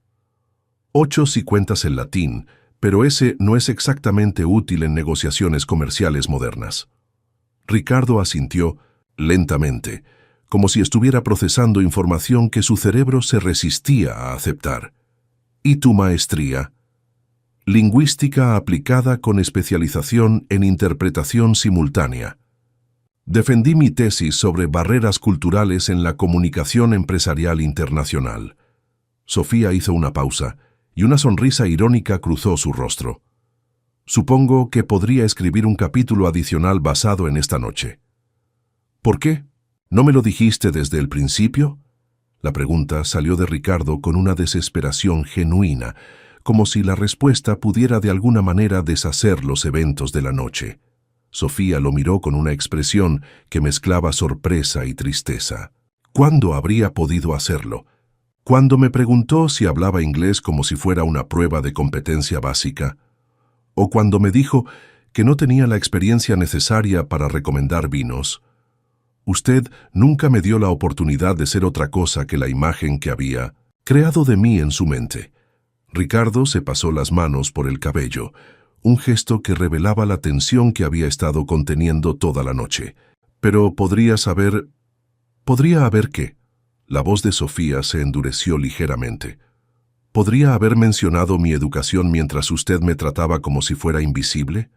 Speaker 1: 8 si cuentas el latín, pero ese no es exactamente útil en negociaciones comerciales modernas. Ricardo asintió lentamente, como si estuviera procesando información que su cerebro se resistía a aceptar. ¿Y tu maestría? Lingüística aplicada con especialización en interpretación simultánea. Defendí mi tesis sobre barreras culturales en la comunicación empresarial internacional. Sofía hizo una pausa, y una sonrisa irónica cruzó su rostro. Supongo que podría escribir un capítulo adicional basado en esta noche. ¿Por qué? ¿No me lo dijiste desde el principio? La pregunta salió de Ricardo con una desesperación genuina, como si la respuesta pudiera de alguna manera deshacer los eventos de la noche. Sofía lo miró con una expresión que mezclaba sorpresa y tristeza. ¿Cuándo habría podido hacerlo? Cuando me preguntó si hablaba inglés como si fuera una prueba de competencia básica, o cuando me dijo que no tenía la experiencia necesaria para recomendar vinos. Usted nunca me dio la oportunidad de ser otra cosa que la imagen que había creado de mí en su mente. Ricardo se pasó las manos por el cabello, un gesto que revelaba la tensión que había estado conteniendo toda la noche. Pero ¿podría haber qué? La voz de Sofía se endureció ligeramente. ¿Podría haber mencionado mi educación mientras usted me trataba como si fuera invisible?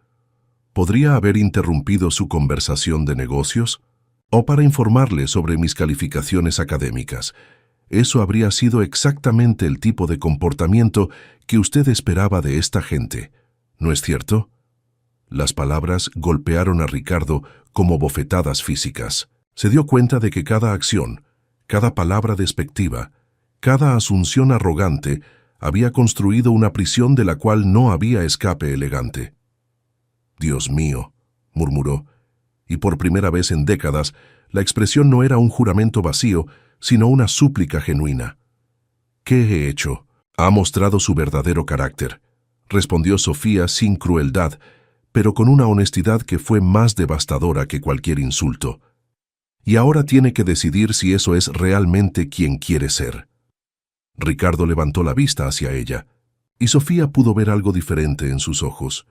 Speaker 1: ¿Podría haber interrumpido su conversación de negocios? ¿O para informarle sobre mis calificaciones académicas? Eso habría sido exactamente el tipo de comportamiento que usted esperaba de esta gente, ¿no es cierto? Las palabras golpearon a Ricardo como bofetadas físicas. Se dio cuenta de que cada acción, cada palabra despectiva, cada asunción arrogante había construido una prisión de la cual no había escape elegante. «Dios mío», murmuró, y por primera vez en décadas, la expresión no era un juramento vacío, sino una súplica genuina. «¿Qué he hecho?» «Ha mostrado su verdadero carácter», respondió Sofía sin crueldad, pero con una honestidad que fue más devastadora que cualquier insulto. «Y ahora tiene que decidir si eso es realmente quien quiere ser». Ricardo levantó la vista hacia ella, y Sofía pudo ver algo diferente en sus ojos.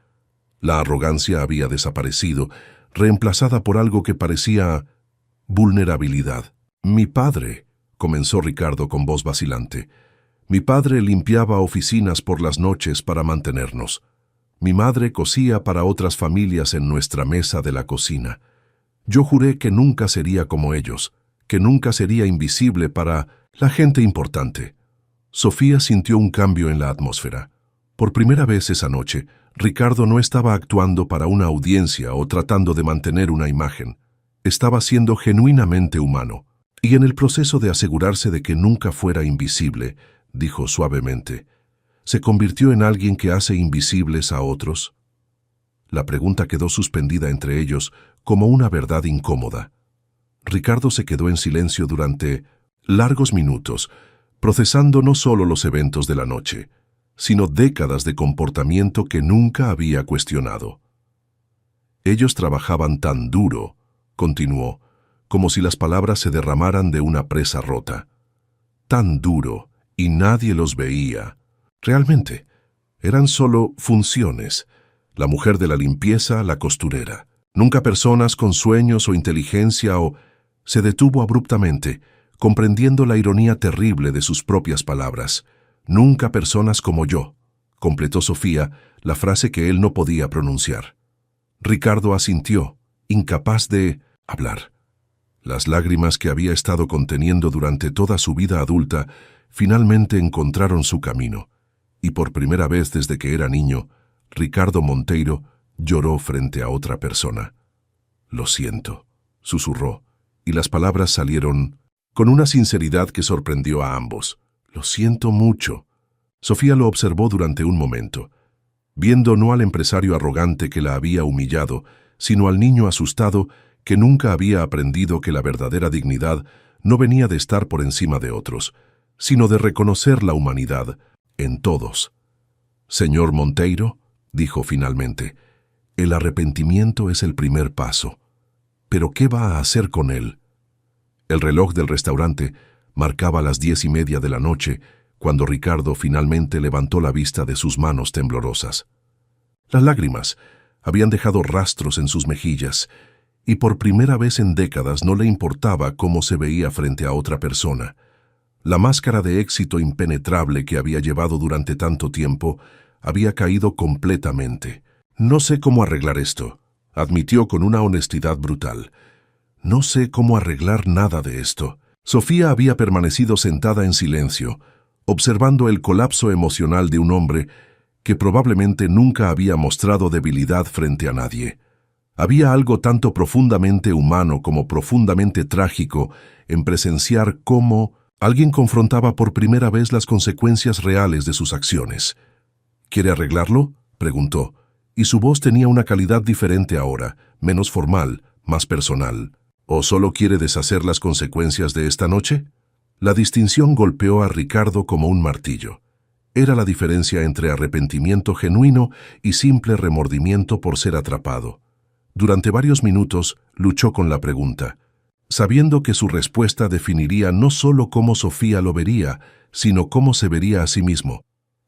Speaker 1: La arrogancia había desaparecido, reemplazada por algo que parecía vulnerabilidad. «Mi padre», comenzó Ricardo con voz vacilante, «mi padre limpiaba oficinas por las noches para mantenernos. Mi madre cosía para otras familias en nuestra mesa de la cocina. Yo juré que nunca sería como ellos, que nunca sería invisible para la gente importante». Sofía sintió un cambio en la atmósfera. Por primera vez esa noche, Ricardo no estaba actuando para una audiencia o tratando de mantener una imagen. Estaba siendo genuinamente humano, y en el proceso de asegurarse de que nunca fuera invisible, dijo suavemente, ¿se convirtió en alguien que hace invisibles a otros? La pregunta quedó suspendida entre ellos como una verdad incómoda. Ricardo se quedó en silencio durante largos minutos, procesando no solo los eventos de la noche, sino décadas de comportamiento que nunca había cuestionado. Ellos trabajaban tan duro, continuó, como si las palabras se derramaran de una presa rota. Tan duro, y nadie los veía. Realmente, eran solo funciones. La mujer de la limpieza, la costurera. Nunca personas con sueños o inteligencia o... Se detuvo abruptamente, comprendiendo la ironía terrible de sus propias palabras. «Nunca personas como yo», completó Sofía la frase que él no podía pronunciar. Ricardo asintió, incapaz de hablar. Las lágrimas que había estado conteniendo durante toda su vida adulta finalmente encontraron su camino, y por primera vez desde que era niño, Ricardo Monteiro lloró frente a otra persona. «Lo siento», susurró, y las palabras salieron con una sinceridad que sorprendió a ambos. «Lo siento mucho». Sofía lo observó durante un momento, viendo no al empresario arrogante que la había humillado, sino al niño asustado que nunca había aprendido que la verdadera dignidad no venía de estar por encima de otros, sino de reconocer la humanidad en todos. «Señor Monteiro», dijo finalmente, «el arrepentimiento es el primer paso. ¿Pero qué va a hacer con él?» El reloj del restaurante marcaba las 10:30 de la noche cuando Ricardo finalmente levantó la vista de sus manos temblorosas. Las lágrimas habían dejado rastros en sus mejillas y por primera vez en décadas no le importaba cómo se veía frente a otra persona. La máscara de éxito impenetrable que había llevado durante tanto tiempo había caído completamente. «No sé cómo arreglar esto», admitió con una honestidad brutal. «No sé cómo arreglar nada de esto». Sofía había permanecido sentada en silencio, observando el colapso emocional de un hombre que probablemente nunca había mostrado debilidad frente a nadie. Había algo tanto profundamente humano como profundamente trágico en presenciar cómo alguien confrontaba por primera vez las consecuencias reales de sus acciones. «¿Quiere arreglarlo?», preguntó, y su voz tenía una calidad diferente ahora, menos formal, más personal. «¿O solo quiere deshacer las consecuencias de esta noche?». La distinción golpeó a Ricardo como un martillo. Era la diferencia entre arrepentimiento genuino y simple remordimiento por ser atrapado. Durante varios minutos luchó con la pregunta, sabiendo que su respuesta definiría no solo cómo Sofía lo vería, sino cómo se vería a sí mismo.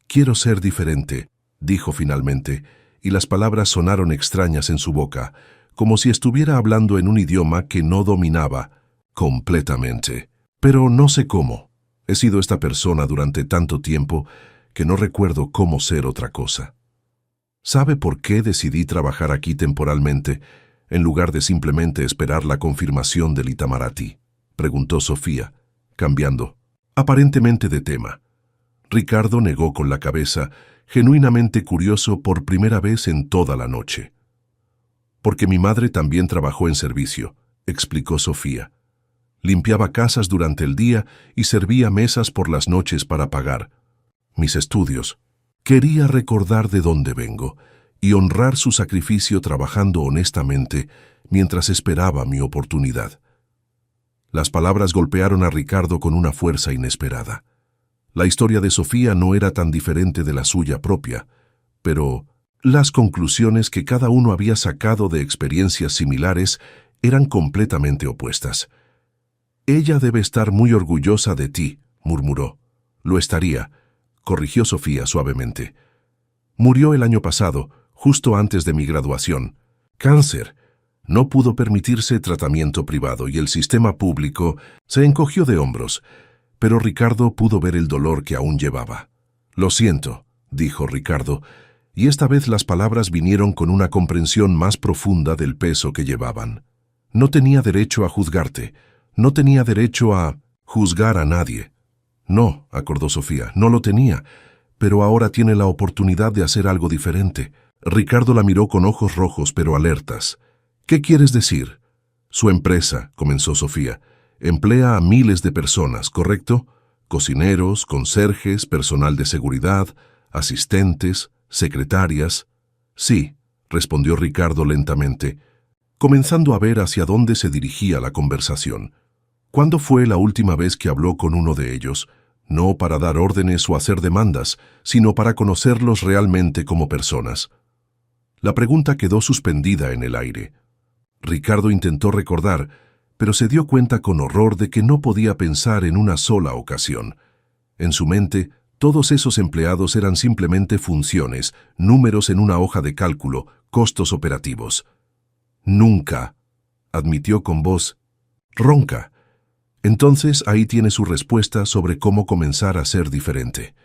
Speaker 1: «Quiero ser diferente», dijo finalmente, y las palabras sonaron extrañas en su boca, como si estuviera hablando en un idioma que no dominaba completamente. «Pero no sé cómo. He sido esta persona durante tanto tiempo que no recuerdo cómo ser otra cosa». «¿Sabe por qué decidí trabajar aquí temporalmente en lugar de simplemente esperar la confirmación del Itamaraty?», preguntó Sofía, cambiando aparentemente de tema. Ricardo negó con la cabeza, genuinamente curioso por primera vez en toda la noche. «Porque mi madre también trabajó en servicio», explicó Sofía. «Limpiaba casas durante el día y servía mesas por las noches para pagar mis estudios. Quería recordar de dónde vengo y honrar su sacrificio trabajando honestamente mientras esperaba mi oportunidad». Las palabras golpearon a Ricardo con una fuerza inesperada. La historia de Sofía no era tan diferente de la suya propia, pero las conclusiones que cada uno había sacado de experiencias similares eran completamente opuestas. «Ella debe estar muy orgullosa de ti», murmuró. «Lo estaría», corrigió Sofía suavemente. «Murió el año pasado, justo antes de mi graduación. Cáncer. No pudo permitirse tratamiento privado y el sistema público se encogió de hombros, pero Ricardo pudo ver el dolor que aún llevaba. «Lo siento», dijo Ricardo, y esta vez las palabras vinieron con una comprensión más profunda del peso que llevaban. «No tenía derecho a juzgarte, no tenía derecho a juzgar a nadie». «No», acordó Sofía, «no lo tenía, pero ahora tiene la oportunidad de hacer algo diferente». Ricardo la miró con ojos rojos pero alertas. «¿Qué quieres decir?». «Su empresa», comenzó Sofía, «emplea a miles de personas, ¿correcto? Cocineros, conserjes, personal de seguridad, asistentes, secretarias». «Sí», respondió Ricardo lentamente, comenzando a ver hacia dónde se dirigía la conversación. «¿Cuándo fue la última vez que habló con uno de ellos? No para dar órdenes o hacer demandas, sino para conocerlos realmente como personas». La pregunta quedó suspendida en el aire. Ricardo intentó recordar, pero se dio cuenta con horror de que no podía pensar en una sola ocasión. En su mente, todos esos empleados eran simplemente funciones, números en una hoja de cálculo, costos operativos. «Nunca», admitió con voz ronca. Entonces ahí tiene su respuesta sobre cómo comenzar a ser diferente.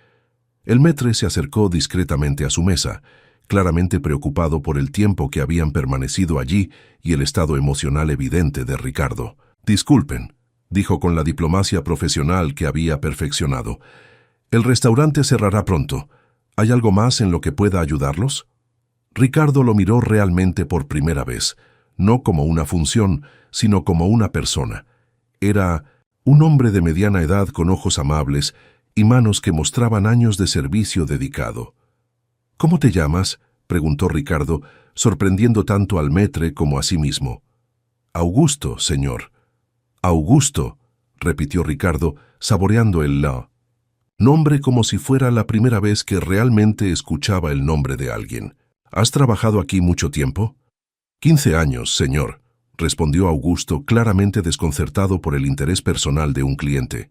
Speaker 1: El maître se acercó discretamente a su mesa, claramente preocupado por el tiempo que habían permanecido allí y el estado emocional evidente de Ricardo. «Disculpen», dijo con la diplomacia profesional que había perfeccionado. «El restaurante cerrará pronto. ¿Hay algo más en lo que pueda ayudarlos?». Ricardo lo miró realmente por primera vez, no como una función, sino como una persona. Era Un hombre de mediana edad con ojos amables y manos que mostraban años de servicio dedicado. «¿Cómo te llamas?», preguntó Ricardo, sorprendiendo tanto al maître como a sí mismo. «Augusto, señor». «Augusto», repitió Ricardo, saboreando el la. Nombre como si fuera la primera vez que realmente escuchaba el nombre de alguien. «¿Has trabajado aquí mucho tiempo?» 15 años, señor», respondió Augusto, claramente desconcertado por el interés personal de un cliente.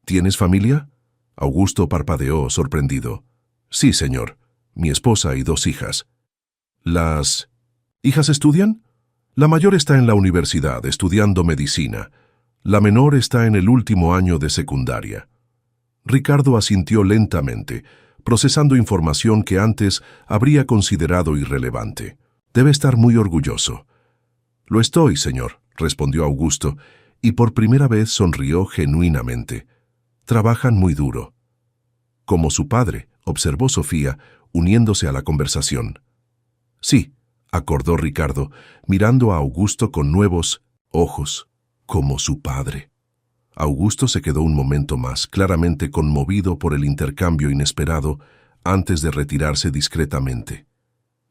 Speaker 1: «¿Tienes familia?». Augusto parpadeó, sorprendido. «Sí, señor. Mi esposa y 2 hijas». «¿Las hijas estudian?». «La mayor está en la universidad, estudiando medicina. La menor está en el último año de secundaria». Ricardo asintió lentamente, procesando información que antes habría considerado irrelevante. «Debe estar muy orgulloso». «Lo estoy, señor», respondió Augusto, y por primera vez sonrió genuinamente. «Trabajan muy duro». «Como su padre», observó Sofía, uniéndose a la conversación. «Sí», acordó Ricardo, mirando a Augusto con nuevos ojos, «como su padre». Augusto se quedó un momento más, claramente conmovido por el intercambio inesperado, antes de retirarse discretamente.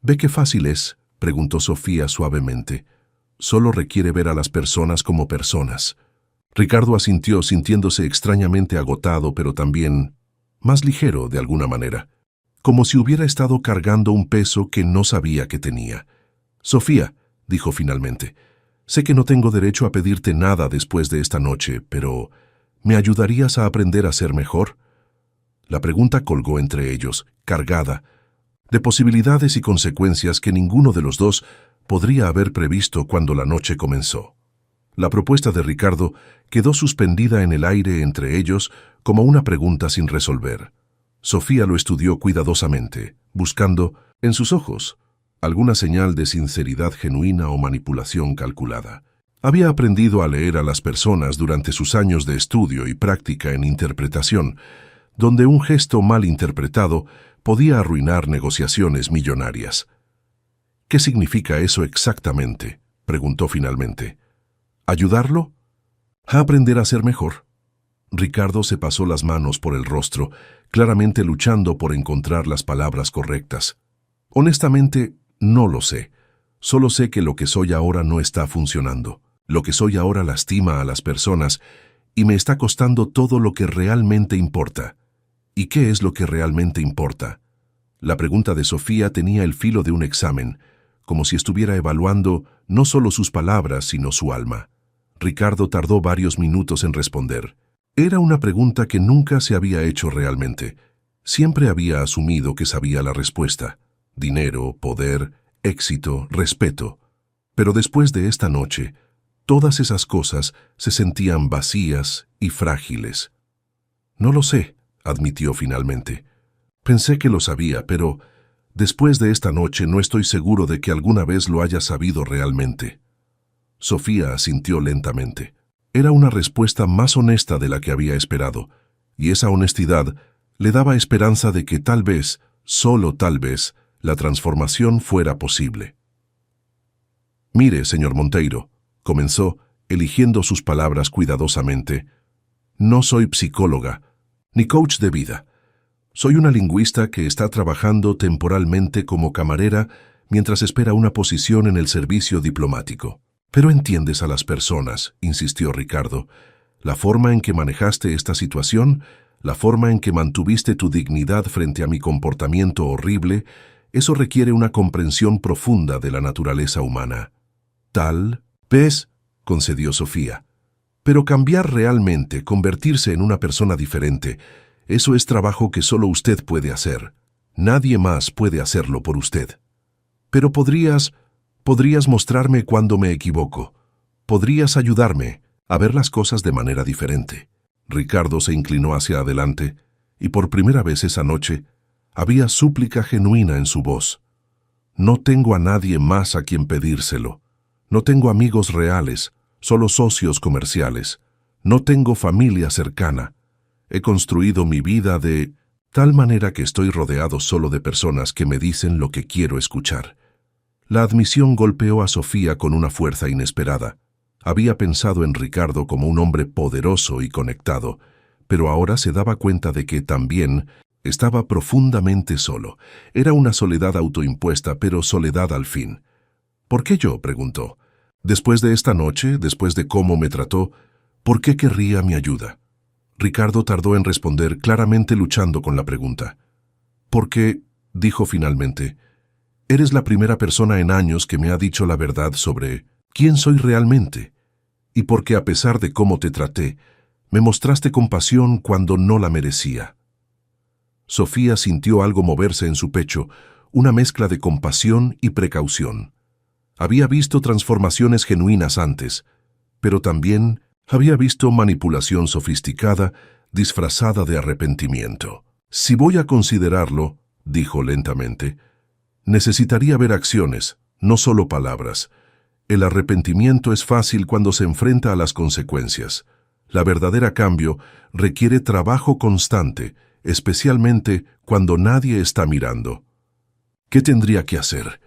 Speaker 1: «¿Ve qué fácil es?», preguntó Sofía suavemente. «Solo requiere ver a las personas como personas». Ricardo asintió, sintiéndose extrañamente agotado, pero también más ligero de alguna manera, como si hubiera estado cargando un peso que no sabía que tenía. «Sofía», dijo finalmente, «sé que no tengo derecho a pedirte nada después de esta noche, pero ¿me ayudarías a aprender a ser mejor?». La pregunta colgó entre ellos, cargada, de posibilidades y consecuencias que ninguno de los dos podría haber previsto cuando la noche comenzó. La propuesta de Ricardo quedó suspendida en el aire entre ellos como una pregunta sin resolver. Sofía lo estudió cuidadosamente, buscando, en sus ojos, alguna señal de sinceridad genuina o manipulación calculada. Había aprendido a leer a las personas durante sus años de estudio y práctica en interpretación, donde un gesto mal interpretado podía arruinar negociaciones millonarias. «¿Qué significa eso exactamente?», preguntó finalmente. «¿Ayudarlo?». «A aprender a ser mejor». Ricardo se pasó las manos por el rostro, claramente luchando por encontrar las palabras correctas. «Honestamente, no lo sé. Solo sé que lo que soy ahora no está funcionando. Lo que soy ahora lastima a las personas y me está costando todo lo que realmente importa». «¿Y qué es lo que realmente importa?». La pregunta de Sofía tenía el filo de un examen, como si estuviera evaluando no solo sus palabras, sino su alma. Ricardo tardó varios minutos en responder. Era una pregunta que nunca se había hecho realmente. Siempre había asumido que sabía la respuesta. Dinero, poder, éxito, respeto. Pero después de esta noche, todas esas cosas se sentían vacías y frágiles. «No lo sé», admitió finalmente. «Pensé que lo sabía, pero después de esta noche no estoy seguro de que alguna vez lo haya sabido realmente». Sofía asintió lentamente. Era una respuesta más honesta de la que había esperado, y esa honestidad le daba esperanza de que tal vez, solo tal vez, la transformación fuera posible. «Mire, señor Monteiro», comenzó, eligiendo sus palabras cuidadosamente, «no soy psicóloga, ni coach de vida. Soy una lingüista que está trabajando temporalmente como camarera mientras espera una posición en el servicio diplomático. Pero entiendes a las personas», insistió Ricardo. «La forma en que manejaste esta situación, la forma en que mantuviste tu dignidad frente a mi comportamiento horrible, eso requiere una comprensión profunda de la naturaleza humana». «Tal vez», concedió Sofía. «Pero cambiar realmente, convertirse en una persona diferente, eso es trabajo que solo usted puede hacer. Nadie más puede hacerlo por usted. Pero podrías mostrarme cuando me equivoco. Podrías ayudarme a ver las cosas de manera diferente». Ricardo se inclinó hacia adelante, y por primera vez esa noche había súplica genuina en su voz. «No tengo a nadie más a quien pedírselo. No tengo amigos reales, solo socios comerciales. No tengo familia cercana. He construido mi vida de tal manera que estoy rodeado solo de personas que me dicen lo que quiero escuchar». La admisión golpeó a Sofía con una fuerza inesperada. Había pensado en Ricardo como un hombre poderoso y conectado, pero ahora se daba cuenta de que también estaba profundamente solo. Era una soledad autoimpuesta, pero soledad al fin. ¿Por qué yo?, preguntó. Después de esta noche, después de cómo me trató, ¿por qué querría mi ayuda? Ricardo tardó en responder, claramente luchando con la pregunta. Porque, dijo finalmente, eres la primera persona en años que me ha dicho la verdad sobre quién soy realmente, y porque a pesar de cómo te traté, me mostraste compasión cuando no la merecía. Sofía sintió algo moverse en su pecho, una mezcla de compasión y precaución. Había visto transformaciones genuinas antes, pero también había visto manipulación sofisticada, disfrazada de arrepentimiento. Si voy a considerarlo, dijo lentamente, necesitaría ver acciones, no solo palabras. El arrepentimiento es fácil cuando se enfrenta a las consecuencias. La verdadera cambio requiere trabajo constante, especialmente cuando nadie está mirando. ¿Qué tendría que hacer?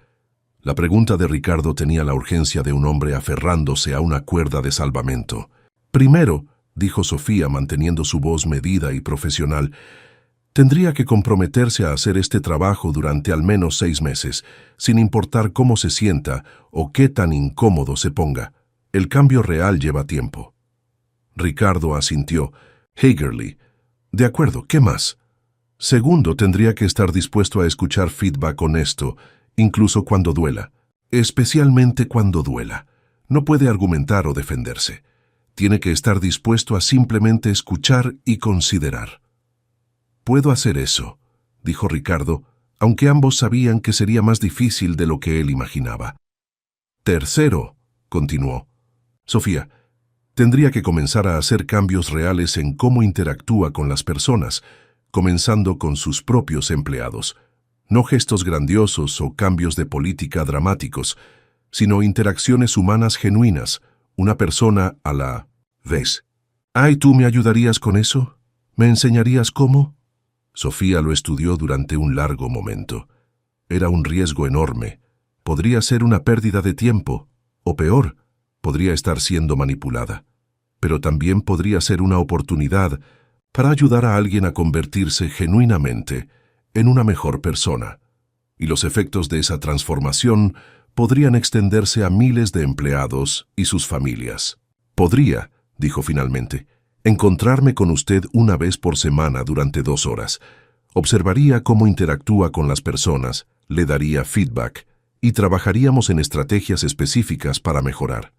Speaker 1: La pregunta de Ricardo tenía la urgencia de un hombre aferrándose a una cuerda de salvamento. Primero, dijo Sofía manteniendo su voz medida y profesional, tendría que comprometerse a hacer este trabajo durante al menos 6 meses, sin importar cómo se sienta o qué tan incómodo se ponga. El cambio real lleva tiempo. Ricardo asintió. Hagerly. De acuerdo, ¿qué más? Segundo, tendría que estar dispuesto a escuchar feedback honesto, incluso cuando duela. Especialmente cuando duela. No puede argumentar o defenderse. Tiene que estar dispuesto a simplemente escuchar y considerar. «Puedo hacer eso», dijo Ricardo, aunque ambos sabían que sería más difícil de lo que él imaginaba. Tercero, continuó, Sofía, tendría que comenzar a hacer cambios reales en cómo interactúa con las personas, comenzando con sus propios empleados. No gestos grandiosos o cambios de política dramáticos, sino interacciones humanas genuinas, una persona a la vez. «Ay, ¿tú me ayudarías con eso? ¿Me enseñarías cómo?» Sofía lo estudió durante un largo momento. Era un riesgo enorme. Podría ser una pérdida de tiempo, o peor, podría estar siendo manipulada. Pero también podría ser una oportunidad para ayudar a alguien a convertirse genuinamente en una mejor persona. Y los efectos de esa transformación podrían extenderse a miles de empleados y sus familias. «Podría», dijo finalmente, «encontrarme con usted una vez por semana durante 2 horas. Observaría cómo interactúa con las personas, le daría feedback y trabajaríamos en estrategias específicas para mejorar».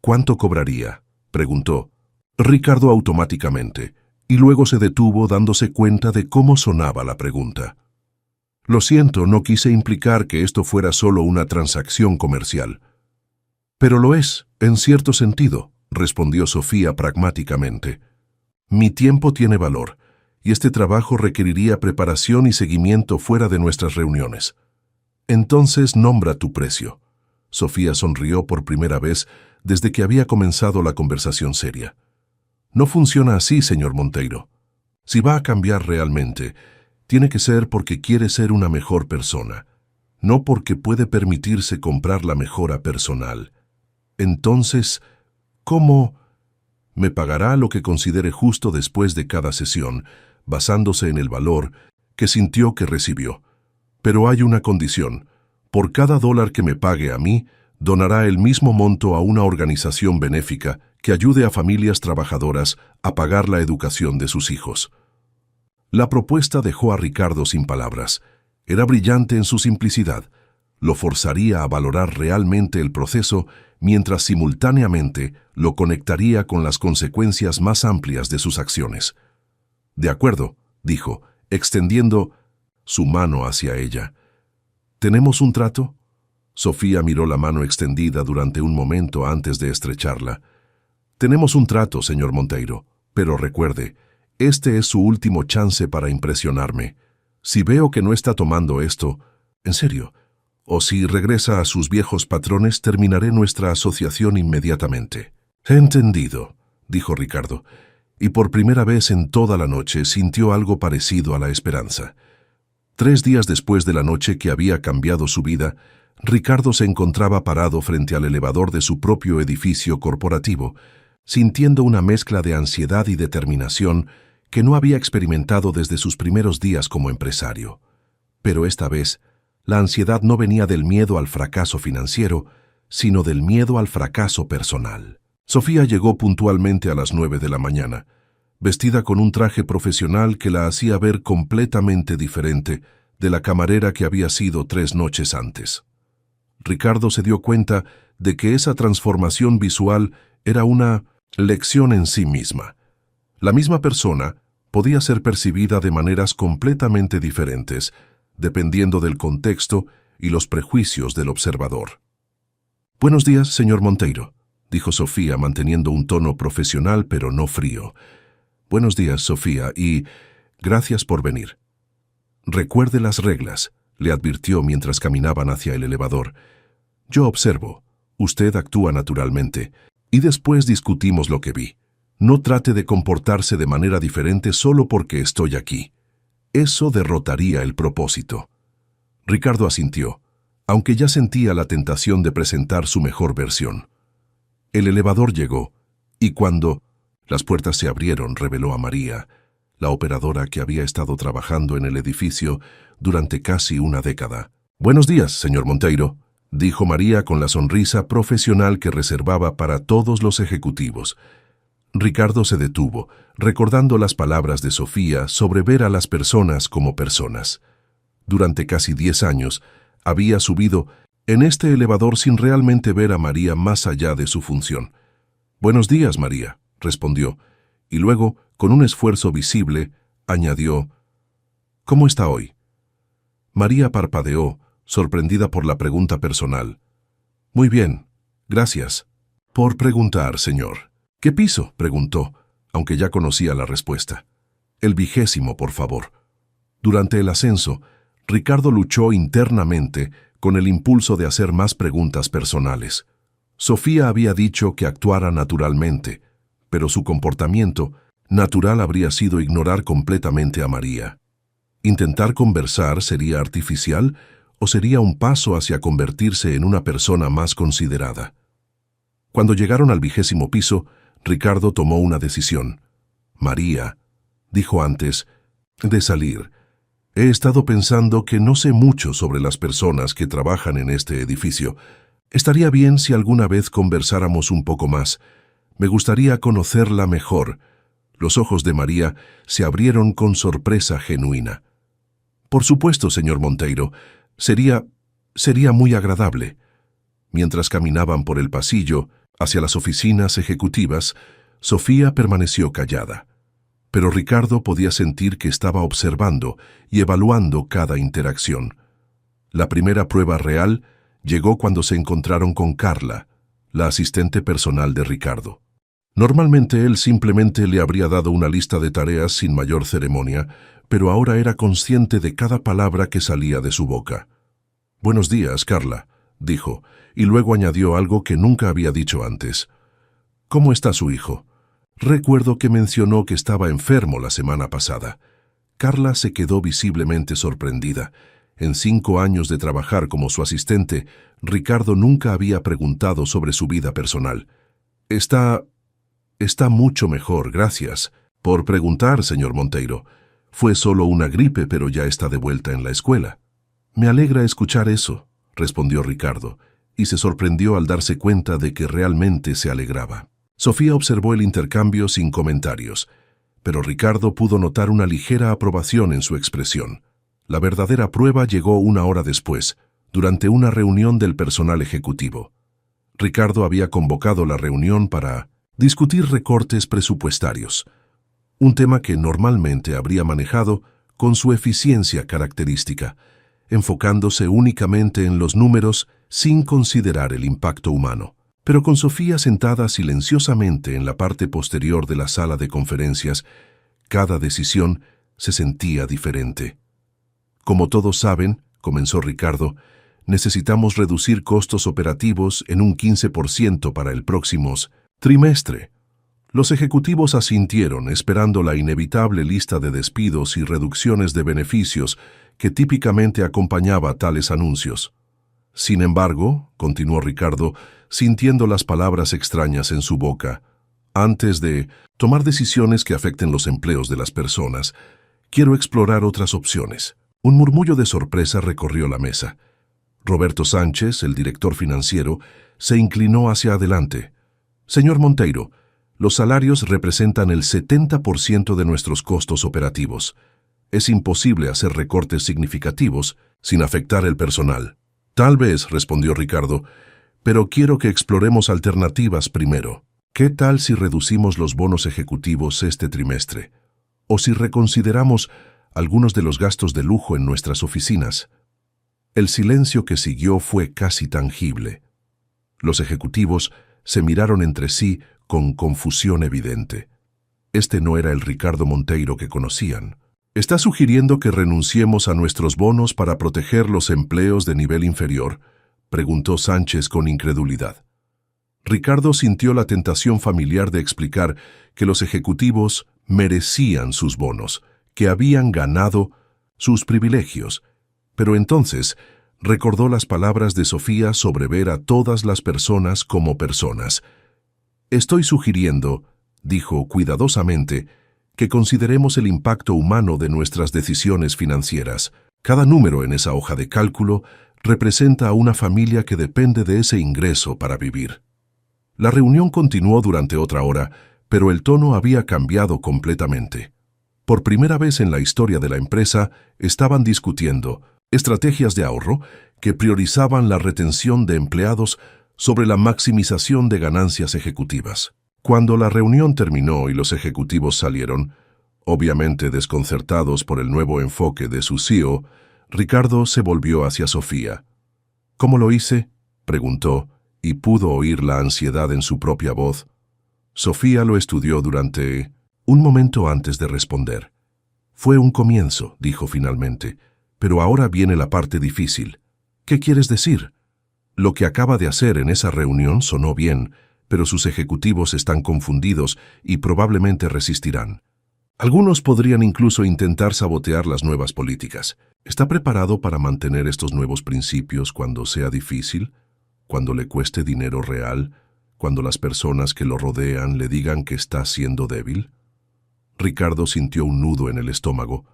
Speaker 1: «¿Cuánto cobraría?», preguntó Ricardo automáticamente, y luego se detuvo dándose cuenta de cómo sonaba la pregunta. «Lo siento, no quise implicar que esto fuera solo una transacción comercial». «Pero lo es, en cierto sentido», respondió Sofía pragmáticamente. «Mi tiempo tiene valor, y este trabajo requeriría preparación y seguimiento fuera de nuestras reuniones». «Entonces nombra tu precio». Sofía sonrió por primera vez desde que había comenzado la conversación seria. «No funciona así, señor Monteiro. Si va a cambiar realmente, tiene que ser porque quiere ser una mejor persona, no porque puede permitirse comprar la mejora personal. Entonces, ¿cómo? Me pagará lo que considere justo después de cada sesión, basándose en el valor que sintió que recibió. Pero hay una condición. Por cada $1 que me pague a mí, donará el mismo monto a una organización benéfica que ayude a familias trabajadoras a pagar la educación de sus hijos». La propuesta dejó a Ricardo sin palabras. Era brillante en su simplicidad. Lo forzaría a valorar realmente el proceso mientras simultáneamente lo conectaría con las consecuencias más amplias de sus acciones. «De acuerdo», dijo, extendiendo su mano hacia ella. «¿Tenemos un trato?» Sofía miró la mano extendida durante un momento antes de estrecharla. «Tenemos un trato, señor Monteiro, pero recuerde, este es su último chance para impresionarme. Si veo que no está tomando esto, en serio, o si regresa a sus viejos patrones, terminaré nuestra asociación inmediatamente». «He entendido», dijo Ricardo, y por primera vez en toda la noche sintió algo parecido a la esperanza. 3 días después de la noche que había cambiado su vida, Ricardo se encontraba parado frente al elevador de su propio edificio corporativo, sintiendo una mezcla de ansiedad y determinación que no había experimentado desde sus primeros días como empresario. Pero esta vez, la ansiedad no venía del miedo al fracaso financiero, sino del miedo al fracaso personal. Sofía llegó puntualmente a las 9 de la mañana, vestida con un traje profesional que la hacía ver completamente diferente de la camarera que había sido 3 noches antes. Ricardo se dio cuenta de que esa transformación visual era una lección en sí misma. La misma persona podía ser percibida de maneras completamente diferentes, dependiendo del contexto y los prejuicios del observador. «Buenos días, señor Monteiro», dijo Sofía manteniendo un tono profesional pero no frío. «Buenos días, Sofía, y gracias por venir». «Recuerde las reglas», le advirtió mientras caminaban hacia el elevador. «Yo observo, usted actúa naturalmente, y después discutimos lo que vi. No trate de comportarse de manera diferente solo porque estoy aquí. Eso derrotaría el propósito». Ricardo asintió, aunque ya sentía la tentación de presentar su mejor versión. El elevador llegó, y cuando las puertas se abrieron, reveló a María, la operadora que había estado trabajando en el edificio durante casi una década. «Buenos días, señor Monteiro», dijo María con la sonrisa profesional que reservaba para todos los ejecutivos. Ricardo se detuvo, recordando las palabras de Sofía sobre ver a las personas como personas. Durante casi 10 años, había subido en este elevador sin realmente ver a María más allá de su función. «Buenos días, María», respondió, y luego, con un esfuerzo visible, añadió, «¿Cómo está hoy?». María parpadeó, sorprendida por la pregunta personal. «Muy bien, gracias». «Por preguntar, señor». «¿Qué piso?», preguntó, aunque ya conocía la respuesta. «El 20º, por favor». Durante el ascenso, Ricardo luchó internamente con el impulso de hacer más preguntas personales. Sofía había dicho que actuara naturalmente, pero su comportamiento natural habría sido ignorar completamente a María. ¿Intentar conversar sería artificial o sería un paso hacia convertirse en una persona más considerada? Cuando llegaron al 20º piso, Ricardo tomó una decisión. «María», dijo antes de salir, «he estado pensando que no sé mucho sobre las personas que trabajan en este edificio. Estaría bien si alguna vez conversáramos un poco más. Me gustaría conocerla mejor». Los ojos de María se abrieron con sorpresa genuina. «Por supuesto, señor Monteiro. Sería muy agradable». Mientras caminaban por el pasillo hacia las oficinas ejecutivas, Sofía permaneció callada. Pero Ricardo podía sentir que estaba observando y evaluando cada interacción. La primera prueba real llegó cuando se encontraron con Carla, la asistente personal de Ricardo. Normalmente él simplemente le habría dado una lista de tareas sin mayor ceremonia, pero ahora era consciente de cada palabra que salía de su boca. «Buenos días, Carla», dijo, y luego añadió algo que nunca había dicho antes. «¿Cómo está su hijo? Recuerdo que mencionó que estaba enfermo la semana pasada». Carla se quedó visiblemente sorprendida. En 5 años de trabajar como su asistente, Ricardo nunca había preguntado sobre su vida personal. Está mucho mejor, gracias. Por preguntar, señor Monteiro. Fue solo una gripe, pero ya está de vuelta en la escuela». «Me alegra escuchar eso», respondió Ricardo, y se sorprendió al darse cuenta de que realmente se alegraba. Sofía observó el intercambio sin comentarios, pero Ricardo pudo notar una ligera aprobación en su expresión. La verdadera prueba llegó 1 hora después, durante una reunión del personal ejecutivo. Ricardo había convocado la reunión para discutir recortes presupuestarios, un tema que normalmente habría manejado con su eficiencia característica, enfocándose únicamente en los números sin considerar el impacto humano. Pero con Sofía sentada silenciosamente en la parte posterior de la sala de conferencias, cada decisión se sentía diferente. «Como todos saben», comenzó Ricardo, «necesitamos reducir costos operativos en un 15% para el próximo trimestre». Los ejecutivos asintieron, esperando la inevitable lista de despidos y reducciones de beneficios que típicamente acompañaba tales anuncios. Sin embargo, continuó Ricardo, sintiendo las palabras extrañas en su boca, antes de tomar decisiones que afecten los empleos de las personas, quiero explorar otras opciones. Un murmullo de sorpresa recorrió la mesa. Roberto Sánchez, el director financiero, se inclinó hacia adelante. Señor Monteiro, los salarios representan el 70% de nuestros costos operativos. Es imposible hacer recortes significativos sin afectar el personal. Tal vez, respondió Ricardo, pero quiero que exploremos alternativas primero. ¿Qué tal si reducimos los bonos ejecutivos este trimestre? ¿O si reconsideramos algunos de los gastos de lujo en nuestras oficinas? El silencio que siguió fue casi tangible. Los ejecutivos se miraron entre sí con confusión evidente. Este no era el Ricardo Monteiro que conocían. ¿Está sugiriendo que renunciemos a nuestros bonos para proteger los empleos de nivel inferior?, preguntó Sánchez con incredulidad. Ricardo sintió la tentación familiar de explicar que los ejecutivos merecían sus bonos, que habían ganado sus privilegios, pero entonces recordó las palabras de Sofía sobre ver a todas las personas como personas. Estoy sugiriendo, dijo cuidadosamente, que consideremos el impacto humano de nuestras decisiones financieras. Cada número en esa hoja de cálculo representa a una familia que depende de ese ingreso para vivir. La reunión continuó durante otra hora, pero el tono había cambiado completamente. Por primera vez en la historia de la empresa, estaban discutiendo estrategias de ahorro que priorizaban la retención de empleados sobre la maximización de ganancias ejecutivas. Cuando la reunión terminó y los ejecutivos salieron, obviamente desconcertados por el nuevo enfoque de su CEO, Ricardo se volvió hacia Sofía. ¿Cómo lo hice?, preguntó, y pudo oír la ansiedad en su propia voz. Sofía lo estudió durante un momento antes de responder. Fue un comienzo, dijo finalmente, pero ahora viene la parte difícil. ¿Qué quieres decir? Lo que acaba de hacer en esa reunión sonó bien, pero sus ejecutivos están confundidos y probablemente resistirán. Algunos podrían incluso intentar sabotear las nuevas políticas. ¿Está preparado para mantener estos nuevos principios cuando sea difícil? ¿Cuando le cueste dinero real? ¿Cuando las personas que lo rodean le digan que está siendo débil? Ricardo sintió un nudo en el estómago.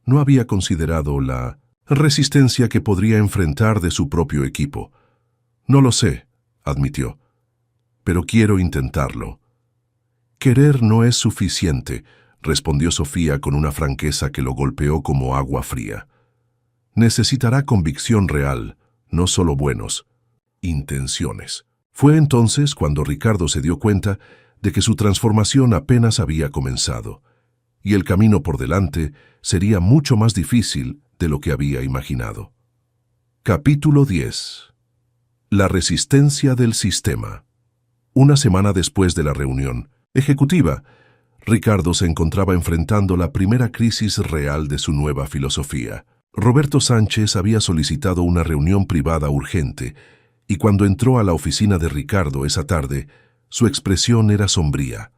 Speaker 1: No había considerado la resistencia que podría enfrentar de su propio equipo. No lo sé, admitió, pero quiero intentarlo. Querer no es suficiente, respondió Sofía con una franqueza que lo golpeó como agua fría. Necesitará convicción real, no solo buenos intenciones. Fue entonces cuando Ricardo se dio cuenta de que su transformación apenas había comenzado, y el camino por delante sería mucho más difícil de lo que había imaginado. Capítulo 10. La resistencia del sistema. Una semana después de la reunión ejecutiva, Ricardo se encontraba enfrentando la primera crisis real de su nueva filosofía. Roberto Sánchez había solicitado una reunión privada urgente, y cuando entró a la oficina de Ricardo esa tarde, su expresión era sombría.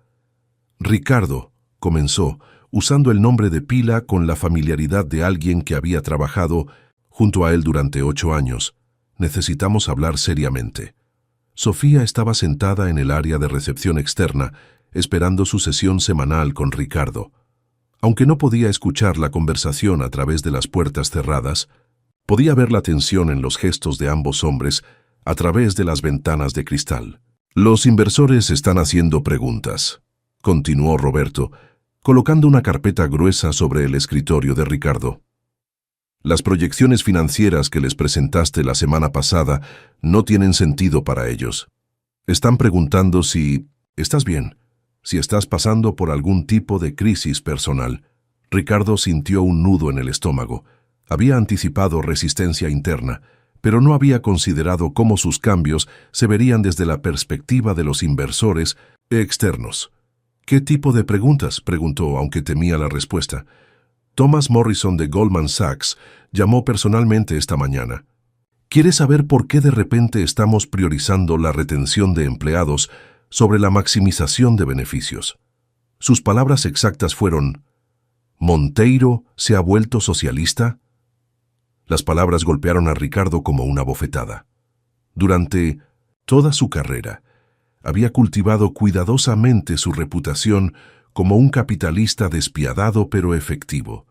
Speaker 1: Ricardo, comenzó, usando el nombre de pila con la familiaridad de alguien que había trabajado junto a él durante 8 años. Necesitamos hablar seriamente. Sofía estaba sentada en el área de recepción externa, esperando su sesión semanal con Ricardo. Aunque no podía escuchar la conversación a través de las puertas cerradas, podía ver la tensión en los gestos de ambos hombres a través de las ventanas de cristal. Los inversores están haciendo preguntas, continuó Roberto, colocando una carpeta gruesa sobre el escritorio de Ricardo. Las proyecciones financieras que les presentaste la semana pasada no tienen sentido para ellos. Están preguntando si estás bien, si estás pasando por algún tipo de crisis personal. Ricardo sintió un nudo en el estómago. Había anticipado resistencia interna, pero no había considerado cómo sus cambios se verían desde la perspectiva de los inversores externos. ¿Qué tipo de preguntas?, preguntó, aunque temía la respuesta. Thomas Morrison de Goldman Sachs llamó personalmente esta mañana. Quiere saber por qué de repente estamos priorizando la retención de empleados sobre la maximización de beneficios. Sus palabras exactas fueron: ¿Monteiro se ha vuelto socialista? Las palabras golpearon a Ricardo como una bofetada. Durante toda su carrera, había cultivado cuidadosamente su reputación como un capitalista despiadado pero efectivo.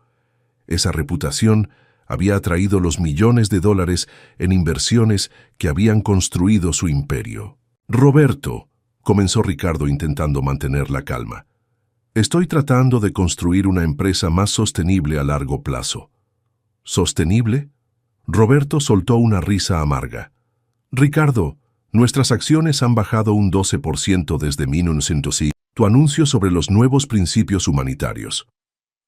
Speaker 1: Esa reputación había atraído los millones de dólares en inversiones que habían construido su imperio. «Roberto», comenzó Ricardo intentando mantener la calma, «estoy tratando de construir una empresa más sostenible a largo plazo». «¿Sostenible?». Roberto soltó una risa amarga. «Ricardo, nuestras acciones han bajado un 12% desde 1900. Tu anuncio sobre los nuevos principios humanitarios.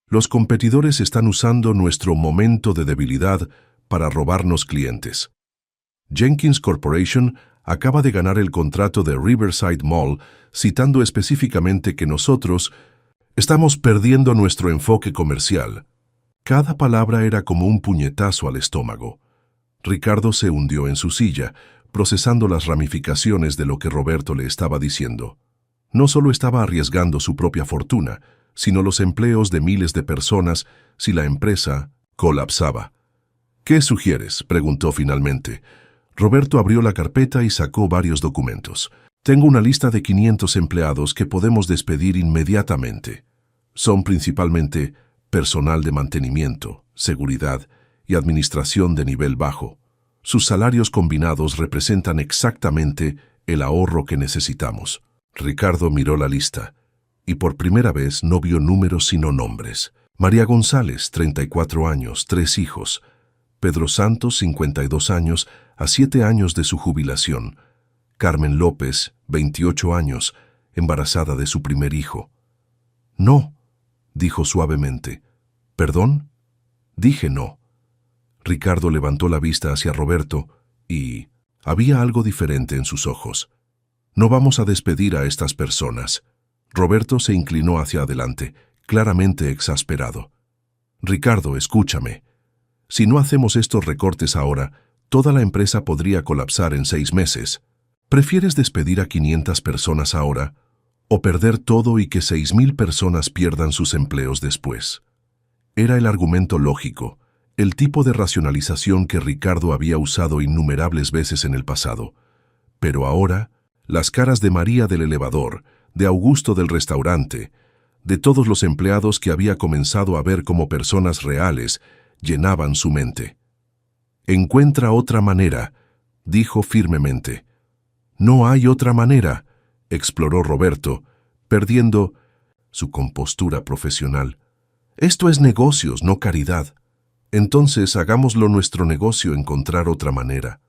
Speaker 1: Los competidores están usando nuestro momento de debilidad para robarnos clientes. Jenkins Corporation acaba de ganar el contrato de Riverside Mall, citando específicamente que nosotros estamos perdiendo nuestro enfoque comercial». Cada palabra era como un puñetazo al estómago. Ricardo se hundió en su silla, procesando las ramificaciones de lo que Roberto le estaba diciendo. No solo estaba arriesgando su propia fortuna, sino los empleos de miles de personas si la empresa colapsaba. «¿Qué sugieres?», preguntó finalmente. Roberto abrió la carpeta y sacó varios documentos. «Tengo una lista de 500 empleados que podemos despedir inmediatamente. Son principalmente personal de mantenimiento, seguridad y administración de nivel bajo. Sus salarios combinados representan exactamente el ahorro que necesitamos». Ricardo miró la lista y por primera vez no vio números sino nombres. María González, 34 años, 3 hijos. Pedro Santos, 52 años, a 7 años de su jubilación. Carmen López, 28 años, embarazada de su primer hijo. «No», dijo suavemente. «¿Perdón?». «Dije no». Ricardo levantó la vista hacia Roberto y había algo diferente en sus ojos. «No vamos a despedir a estas personas». Roberto se inclinó hacia adelante, claramente exasperado. «Ricardo, escúchame. Si no hacemos estos recortes ahora, toda la empresa podría colapsar en 6 meses. ¿Prefieres despedir a 500 personas ahora o perder todo y que 6,000 personas pierdan sus empleos después?» Era el argumento lógico, el tipo de racionalización que Ricardo había usado innumerables veces en el pasado. Pero ahora, las caras de María del elevador, de Augusto del restaurante, de todos los empleados que había comenzado a ver como personas reales, llenaban su mente. «Encuentra otra manera», dijo firmemente. «No hay otra manera», exploró Roberto, perdiendo su compostura profesional. «Esto es negocios, no caridad. Entonces hagámoslo nuestro negocio, encontrar otra manera».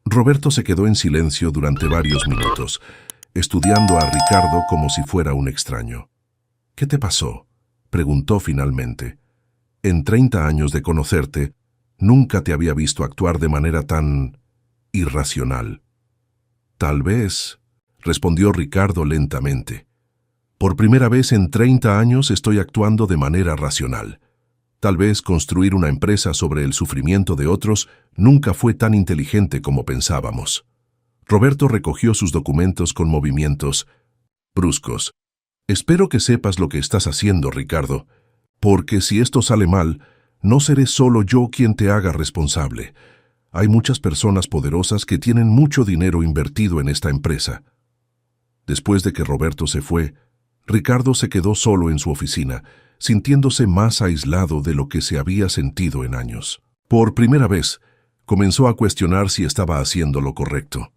Speaker 1: Roberto se quedó en silencio durante varios minutos, estudiando a Ricardo como si fuera un extraño. «¿Qué te pasó?», preguntó finalmente. «En 30 años de conocerte, nunca te había visto actuar de manera tan irracional». «Tal vez», respondió Ricardo lentamente. «Por primera vez en 30 años estoy actuando de manera racional. Tal vez construir una empresa sobre el sufrimiento de otros nunca fue tan inteligente como pensábamos». Roberto recogió sus documentos con movimientos bruscos. «Espero que sepas lo que estás haciendo, Ricardo, porque si esto sale mal, no seré solo yo quien te haga responsable. Hay muchas personas poderosas que tienen mucho dinero invertido en esta empresa». Después de que Roberto se fue, Ricardo se quedó solo en su oficina, sintiéndose más aislado de lo que se había sentido en años. Por primera vez, comenzó a cuestionar si estaba haciendo lo correcto.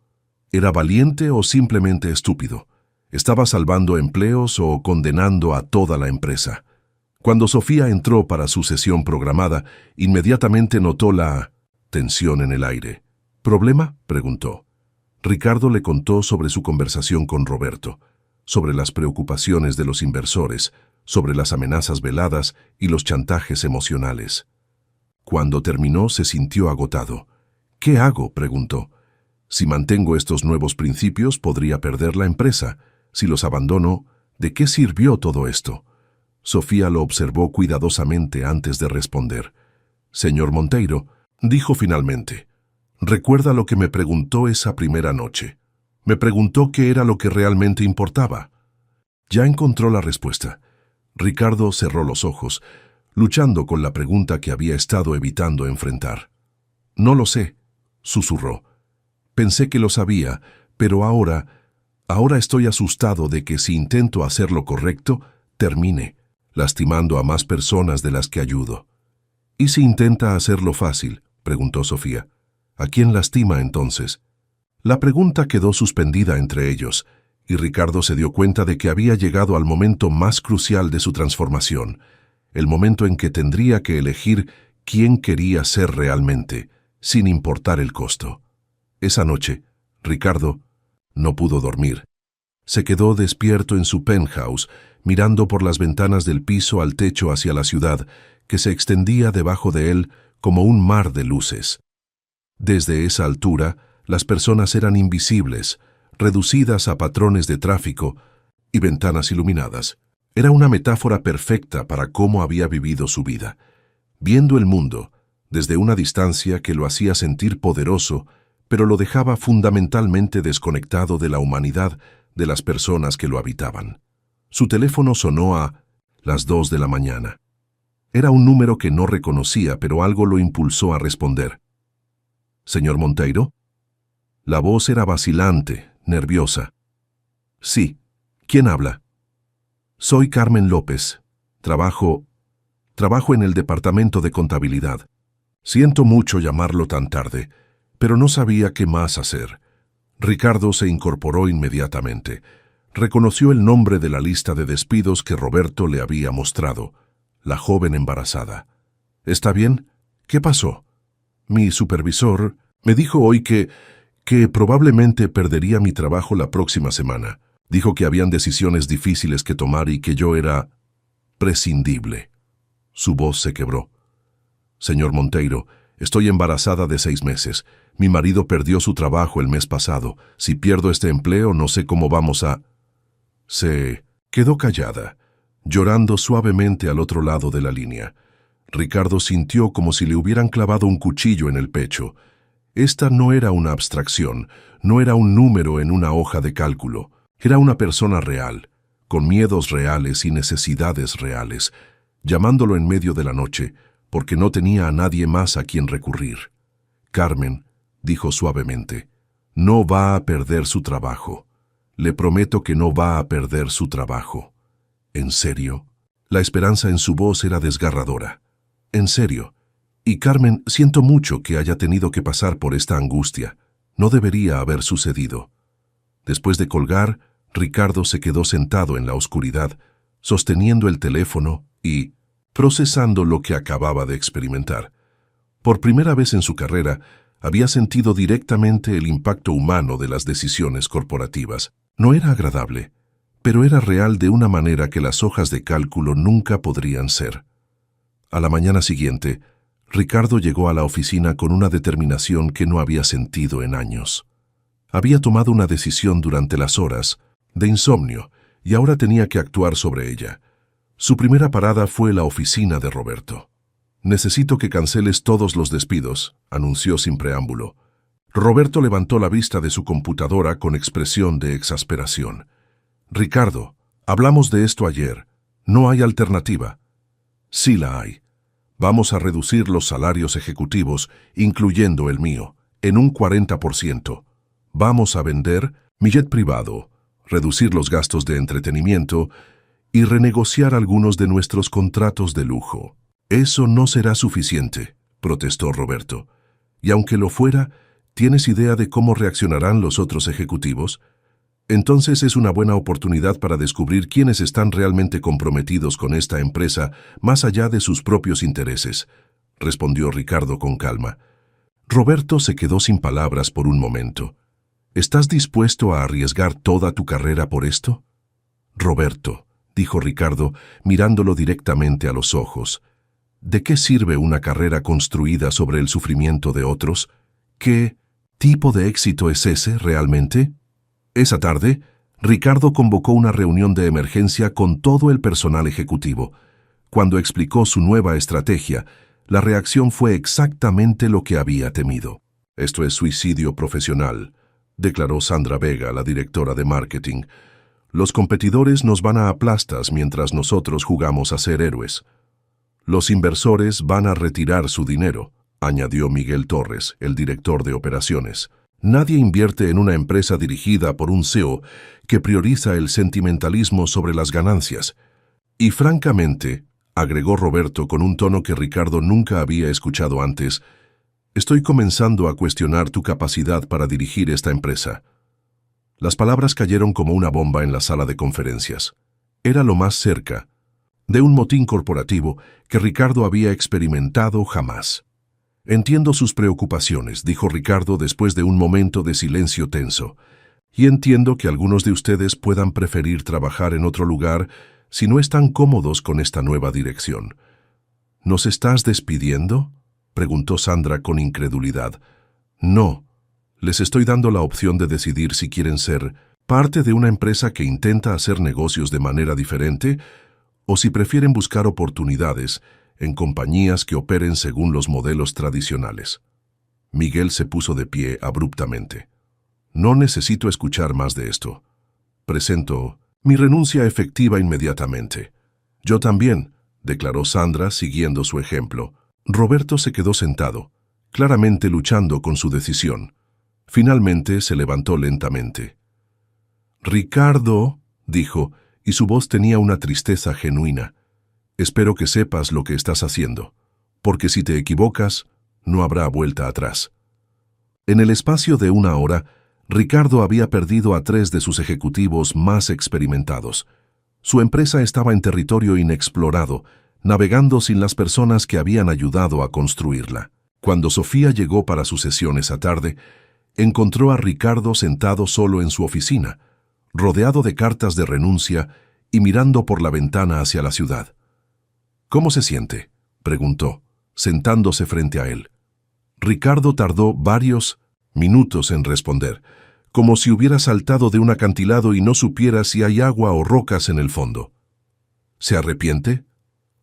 Speaker 1: ¿Era valiente o simplemente estúpido? ¿Estaba salvando empleos o condenando a toda la empresa? Cuando Sofía entró para su sesión programada, inmediatamente notó la tensión en el aire. ¿Problema?, preguntó. Ricardo le contó sobre su conversación con Roberto, sobre las preocupaciones de los inversores, sobre las amenazas veladas y los chantajes emocionales. Cuando terminó, se sintió agotado. «¿Qué hago?», preguntó. «Si mantengo estos nuevos principios, podría perder la empresa. Si los abandono, ¿de qué sirvió todo esto?». Sofía lo observó cuidadosamente antes de responder. «Señor Monteiro», dijo finalmente, «recuerda lo que me preguntó esa primera noche. Me preguntó qué era lo que realmente importaba». Ya encontró la respuesta. Ricardo cerró los ojos. luchando con la pregunta que había estado evitando enfrentar. «No lo sé», susurró. «Pensé que lo sabía, pero ahora estoy asustado de que si intento hacer lo correcto, termine lastimando a más personas de las que ayudo». «¿Y si intenta hacerlo fácil?», preguntó Sofía. «¿A quién lastima entonces?». La pregunta quedó suspendida entre ellos, y Ricardo se dio cuenta de que había llegado al momento más crucial de su transformación, el momento en que tendría que elegir quién quería ser realmente, sin importar el costo. Esa noche, Ricardo no pudo dormir. Se quedó despierto en su penthouse, mirando por las ventanas del piso al techo hacia la ciudad, que se extendía debajo de él como un mar de luces. Desde esa altura, las personas eran invisibles, reducidas a patrones de tráfico y ventanas iluminadas. Era una metáfora perfecta para cómo había vivido su vida, viendo el mundo desde una distancia que lo hacía sentir poderoso, pero lo dejaba fundamentalmente desconectado de la humanidad de las personas que lo habitaban. Su teléfono sonó a las 2 de la mañana. Era un número que no reconocía, pero algo lo impulsó a responder. «¿Señor Monteiro?» La voz era vacilante, nerviosa. «Sí. ¿Quién habla?» «Soy Carmen López. Trabajo en el departamento de contabilidad. Siento mucho llamarlo tan tarde, pero no sabía qué más hacer». Ricardo se incorporó inmediatamente. Reconoció el nombre de la lista de despidos que Roberto le había mostrado, la joven embarazada. «¿Está bien? ¿Qué pasó?» «Mi supervisor me dijo hoy que probablemente perdería mi trabajo la próxima semana. Dijo que habían decisiones difíciles que tomar y que yo era prescindible». Su voz se quebró. «Señor Monteiro, estoy embarazada de 6 meses. Mi marido perdió su trabajo el mes pasado. Si pierdo este empleo, no sé cómo vamos a...». Se quedó callada, llorando suavemente al otro lado de la línea. Ricardo sintió como si le hubieran clavado un cuchillo en el pecho. Esta no era una abstracción, no era un número en una hoja de cálculo. Era una persona real, con miedos reales y necesidades reales, llamándolo en medio de la noche, porque no tenía a nadie más a quien recurrir. «Carmen», dijo suavemente, «no va a perder su trabajo. Le prometo que no va a perder su trabajo». «¿En serio?». La esperanza en su voz era desgarradora. «En serio. Y Carmen, siento mucho que haya tenido que pasar por esta angustia. No debería haber sucedido». Después de colgar, Ricardo se quedó sentado en la oscuridad, sosteniendo el teléfono y procesando lo que acababa de experimentar. Por primera vez en su carrera, había sentido directamente el impacto humano de las decisiones corporativas. No era agradable, pero era real de una manera que las hojas de cálculo nunca podrían ser. A la mañana siguiente, Ricardo llegó a la oficina con una determinación que no había sentido en años. Había tomado una decisión durante las horas de insomnio y ahora tenía que actuar sobre ella. Su primera parada fue la oficina de Roberto. «Necesito que canceles todos los despidos», anunció sin preámbulo. Roberto levantó la vista de su computadora con expresión de exasperación. «Ricardo, hablamos de esto ayer. No hay alternativa». «Sí la hay. Vamos a reducir los salarios ejecutivos, incluyendo el mío, en un 40%. Vamos a vender mi jet privado, reducir los gastos de entretenimiento y renegociar algunos de nuestros contratos de lujo». «Eso no será suficiente», protestó Roberto. «Y aunque lo fuera, ¿tienes idea de cómo reaccionarán los otros ejecutivos? Entonces es una buena oportunidad para descubrir quiénes están realmente comprometidos con esta empresa más allá de sus propios intereses», respondió Ricardo con calma. Roberto se quedó sin palabras por un momento. «¿Estás dispuesto a arriesgar toda tu carrera por esto?» «Roberto», dijo Ricardo, mirándolo directamente a los ojos, ¿de qué sirve una carrera construida sobre el sufrimiento de otros? ¿Qué tipo de éxito es ese realmente? Esa tarde, Ricardo convocó una reunión de emergencia con todo el personal ejecutivo. Cuando explicó su nueva estrategia, la reacción fue exactamente lo que había temido. «Esto es suicidio profesional», declaró Sandra Vega, la directora de marketing. «Los competidores nos van a aplastas mientras nosotros jugamos a ser héroes». Los inversores van a retirar su dinero, añadió Miguel Torres, el director de operaciones. Nadie invierte en una empresa dirigida por un CEO que prioriza el sentimentalismo sobre las ganancias. Y francamente, agregó Roberto con un tono que Ricardo nunca había escuchado antes, estoy comenzando a cuestionar tu capacidad para dirigir esta empresa. Las palabras cayeron como una bomba en la sala de conferencias. Era lo más cerca de un motín corporativo que Ricardo había experimentado jamás. Entiendo sus preocupaciones, dijo Ricardo después de un momento de silencio tenso, y entiendo que algunos de ustedes puedan preferir trabajar en otro lugar si no están cómodos con esta nueva dirección. ¿Nos estás despidiendo?, preguntó Sandra con incredulidad. No, les estoy dando la opción de decidir si quieren ser parte de una empresa que intenta hacer negocios de manera diferente o si prefieren buscar oportunidades en compañías que operen según los modelos tradicionales. Miguel se puso de pie abruptamente. No necesito escuchar más de esto. Presento mi renuncia efectiva inmediatamente. Yo también, declaró Sandra siguiendo su ejemplo. Roberto se quedó sentado, claramente luchando con su decisión. Finalmente se levantó lentamente. Ricardo, dijo, y su voz tenía una tristeza genuina. Espero que sepas lo que estás haciendo, porque si te equivocas, no habrá vuelta atrás. En el espacio de una hora, Ricardo había perdido a 3 de sus ejecutivos más experimentados. Su empresa estaba en territorio inexplorado, navegando sin las personas que habían ayudado a construirla. Cuando Sofía llegó para su sesión esa tarde, encontró a Ricardo sentado solo en su oficina, rodeado de cartas de renuncia y mirando por la ventana hacia la ciudad. ¿Cómo se siente?, preguntó, sentándose frente a él. Ricardo tardó varios minutos en responder, como si hubiera saltado de un acantilado y no supiera si hay agua o rocas en el fondo. ¿Se arrepiente?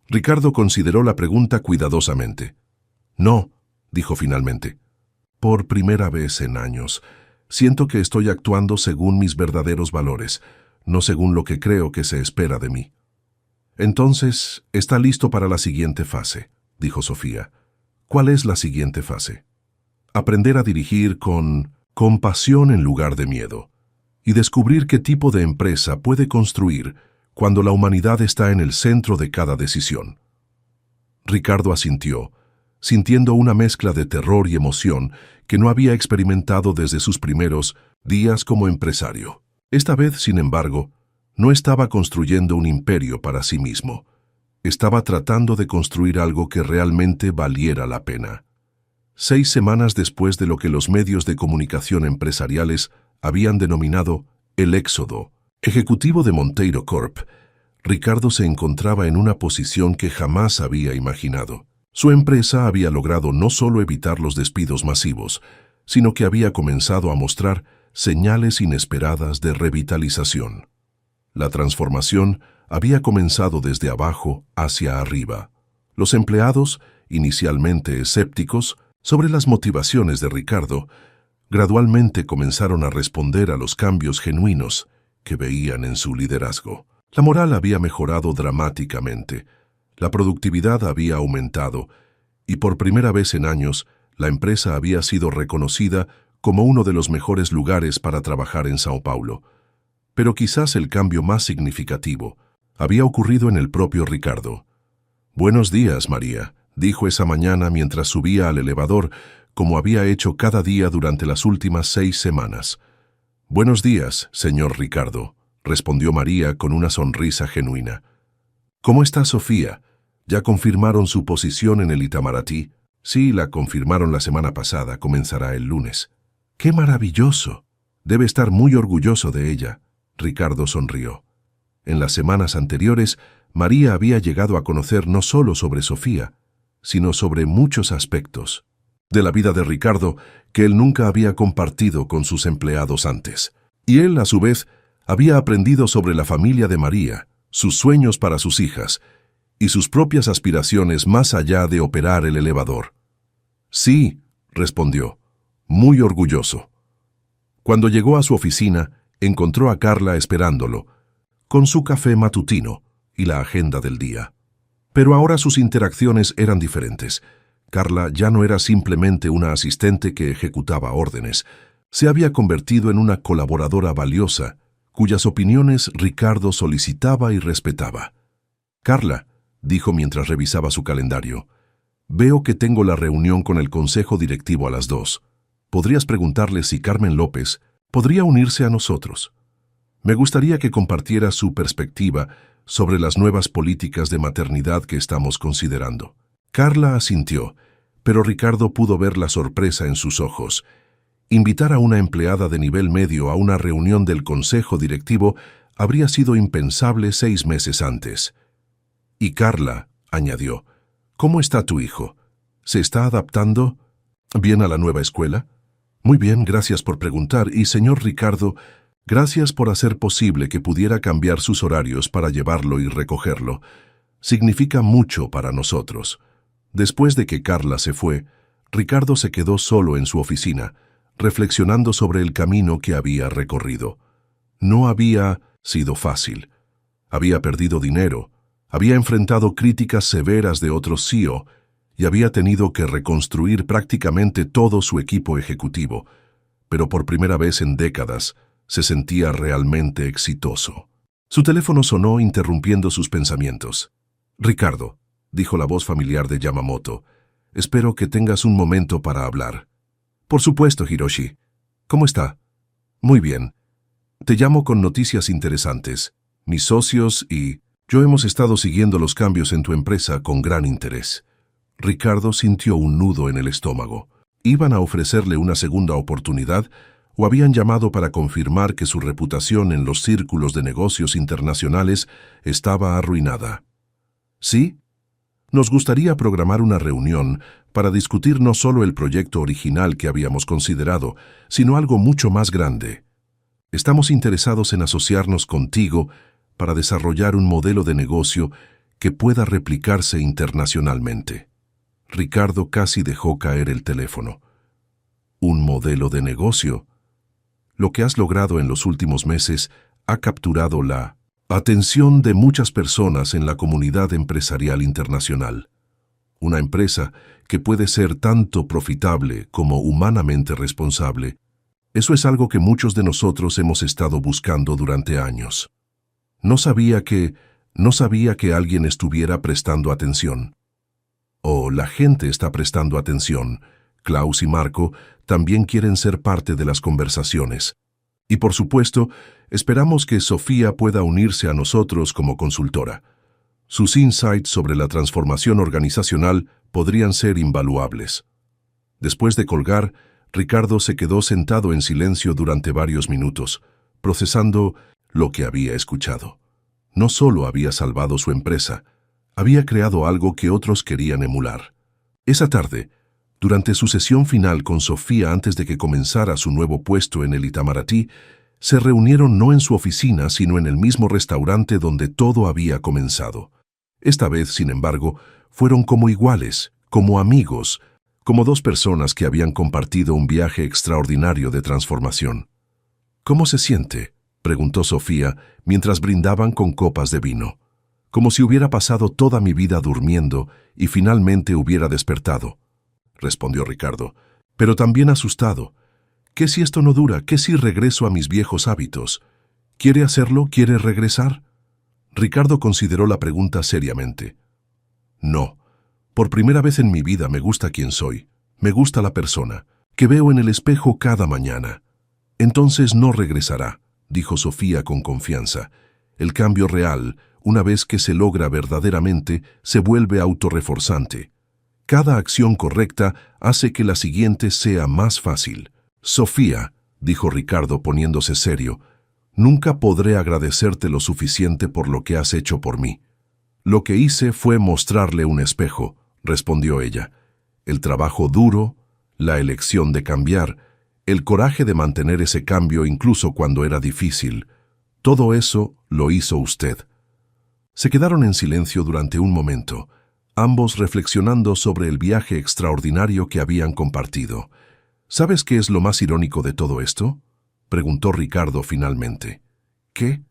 Speaker 1: Ricardo consideró la pregunta cuidadosamente. No, dijo finalmente. Por primera vez en años, siento que estoy actuando según mis verdaderos valores, no según lo que creo que se espera de mí. Entonces, está listo para la siguiente fase, dijo Sofía. ¿Cuál es la siguiente fase? Aprender a dirigir con compasión en lugar de miedo, y descubrir qué tipo de empresa puede construir cuando la humanidad está en el centro de cada decisión. Ricardo asintió, sintiendo una mezcla de terror y emoción que no había experimentado desde sus primeros días como empresario. Esta vez, sin embargo, no estaba construyendo un imperio para sí mismo. Estaba tratando de construir algo que realmente valiera la pena. 6 semanas después de lo que los medios de comunicación empresariales habían denominado el éxodo ejecutivo de Monteiro Corp., Ricardo se encontraba en una posición que jamás había imaginado. Su empresa había logrado no solo evitar los despidos masivos, sino que había comenzado a mostrar señales inesperadas de revitalización. La transformación había comenzado desde abajo hacia arriba. Los empleados, inicialmente escépticos sobre las motivaciones de Ricardo, gradualmente comenzaron a responder a los cambios genuinos que veían en su liderazgo. La moral había mejorado dramáticamente, la productividad había aumentado y por primera vez en años la empresa había sido reconocida como uno de los mejores lugares para trabajar en Sao Paulo. Pero quizás el cambio más significativo había ocurrido en el propio Ricardo. «Buenos días, María», dijo esa mañana mientras subía al elevador, como había hecho cada día durante las últimas 6 semanas. «Buenos días, señor Ricardo», respondió María con una sonrisa genuina. «¿Cómo está Sofía? ¿Ya confirmaron su posición en el Itamaraty?» «Sí, la confirmaron la semana pasada, comenzará el lunes». «¡Qué maravilloso! Debe estar muy orgulloso de ella». Ricardo sonrió. En las semanas anteriores, María había llegado a conocer no solo sobre Sofía, sino sobre muchos aspectos de la vida de Ricardo que él nunca había compartido con sus empleados antes. Y él, a su vez, había aprendido sobre la familia de María, sus sueños para sus hijas y sus propias aspiraciones más allá de operar el elevador. «Sí», respondió, muy orgulloso. Cuando llegó a su oficina, encontró a Carla esperándolo, con su café matutino y la agenda del día. Pero ahora sus interacciones eran diferentes. Carla ya no era simplemente una asistente que ejecutaba órdenes. Se había convertido en una colaboradora valiosa, cuyas opiniones Ricardo solicitaba y respetaba. «Carla», dijo mientras revisaba su calendario, «veo que tengo la reunión con el consejo directivo a las 2. ¿Podrías preguntarle si Carmen López podría unirse a nosotros? Me gustaría que compartiera su perspectiva sobre las nuevas políticas de maternidad que estamos considerando». Carla asintió, pero Ricardo pudo ver la sorpresa en sus ojos. Invitar a una empleada de nivel medio a una reunión del consejo directivo habría sido impensable 6 meses antes. «Y Carla», añadió, «¿cómo está tu hijo? ¿Se está adaptando bien a la nueva escuela?» «Muy bien, gracias por preguntar. Y, señor Ricardo, gracias por hacer posible que pudiera cambiar sus horarios para llevarlo y recogerlo. Significa mucho para nosotros». Después de que Carla se fue, Ricardo se quedó solo en su oficina, reflexionando sobre el camino que había recorrido. No había sido fácil. Había perdido dinero, había enfrentado críticas severas de otros CEO y había tenido que reconstruir prácticamente todo su equipo ejecutivo, pero por primera vez en décadas se sentía realmente exitoso. Su teléfono sonó interrumpiendo sus pensamientos. «Ricardo», dijo la voz familiar de Yamamoto, «espero que tengas un momento para hablar». «Por supuesto, Hiroshi. ¿Cómo está?» «Muy bien. Te llamo con noticias interesantes. Mis socios y yo hemos estado siguiendo los cambios en tu empresa con gran interés». Ricardo sintió un nudo en el estómago. ¿Iban a ofrecerle una segunda oportunidad o habían llamado para confirmar que su reputación en los círculos de negocios internacionales estaba arruinada? «¿Sí? Nos gustaría programar una reunión para discutir no solo el proyecto original que habíamos considerado, sino algo mucho más grande. Estamos interesados en asociarnos contigo para desarrollar un modelo de negocio que pueda replicarse internacionalmente». Ricardo casi dejó caer el teléfono. «¿Un modelo de negocio? Lo que has logrado en los últimos meses ha capturado la atención de muchas personas en la comunidad empresarial internacional. Una empresa que puede ser tanto profitable como humanamente responsable. Eso es algo que muchos de nosotros hemos estado buscando durante años. No sabía que alguien estuviera prestando atención. O la gente está prestando atención. Klaus y Marco también quieren ser parte de las conversaciones. Y por supuesto, esperamos que Sofía pueda unirse a nosotros como consultora. Sus insights sobre la transformación organizacional podrían ser invaluables». Después de colgar, Ricardo se quedó sentado en silencio durante varios minutos, procesando lo que había escuchado. No solo había salvado su empresa, había creado algo que otros querían emular. Esa tarde, durante su sesión final con Sofía antes de que comenzara su nuevo puesto en el Itamaraty, se reunieron no en su oficina, sino en el mismo restaurante donde todo había comenzado. Esta vez, sin embargo, fueron como iguales, como amigos, como dos personas que habían compartido un viaje extraordinario de transformación. «¿Cómo se siente?», preguntó Sofía mientras brindaban con copas de vino. «Como si hubiera pasado toda mi vida durmiendo y finalmente hubiera despertado», respondió Ricardo, «pero también asustado. ¿Qué si esto no dura? ¿Qué si regreso a mis viejos hábitos? ¿Quiere hacerlo? ¿Quiere regresar?». Ricardo consideró la pregunta seriamente. «No. Por primera vez en mi vida me gusta quien soy. Me gusta la persona que veo en el espejo cada mañana». «Entonces no regresará», dijo Sofía con confianza. «El cambio real, una vez que se logra verdaderamente, se vuelve autorreforzante. Cada acción correcta hace que la siguiente sea más fácil». «Sofía», dijo Ricardo poniéndose serio, «nunca podré agradecerte lo suficiente por lo que has hecho por mí». «Lo que hice fue mostrarle un espejo», respondió ella. «El trabajo duro, la elección de cambiar, el coraje de mantener ese cambio incluso cuando era difícil, todo eso lo hizo usted». Se quedaron en silencio durante un momento, ambos reflexionando sobre el viaje extraordinario que habían compartido. «¿Sabes qué es lo más irónico de todo esto?», preguntó Ricardo finalmente. «¿Qué?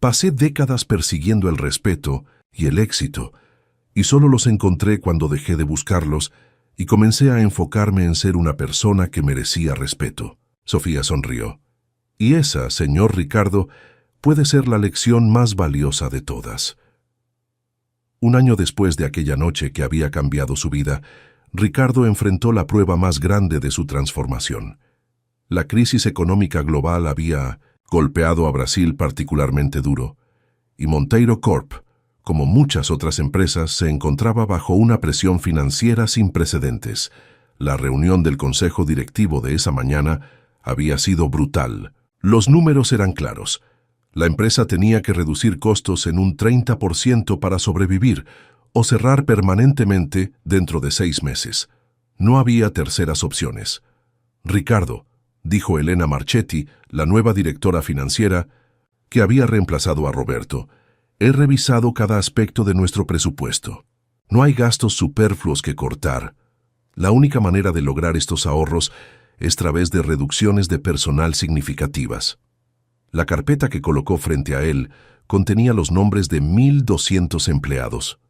Speaker 1: Pasé décadas persiguiendo el respeto y el éxito, y solo los encontré cuando dejé de buscarlos y comencé a enfocarme en ser una persona que merecía respeto. Sofía sonrió. Y esa, señor Ricardo, puede ser la lección más valiosa de todas. Un año después de aquella noche que había cambiado su vida, Ricardo enfrentó la prueba más grande de su transformación. La crisis económica global había golpeado a Brasil particularmente duro, y Monteiro Corp, como muchas otras empresas, se encontraba bajo una presión financiera sin precedentes. La reunión del consejo directivo de esa mañana había sido brutal. Los números eran claros. La empresa tenía que reducir costos en un 30% para sobrevivir o cerrar permanentemente dentro de 6 meses. No había terceras opciones. Ricardo, dijo Elena Marchetti, la nueva directora financiera, que había reemplazado a Roberto, he revisado cada aspecto de nuestro presupuesto. No hay gastos superfluos que cortar. La única manera de lograr estos ahorros es a través de reducciones de personal significativas. La carpeta que colocó frente a él contenía los nombres de 1.200 empleados.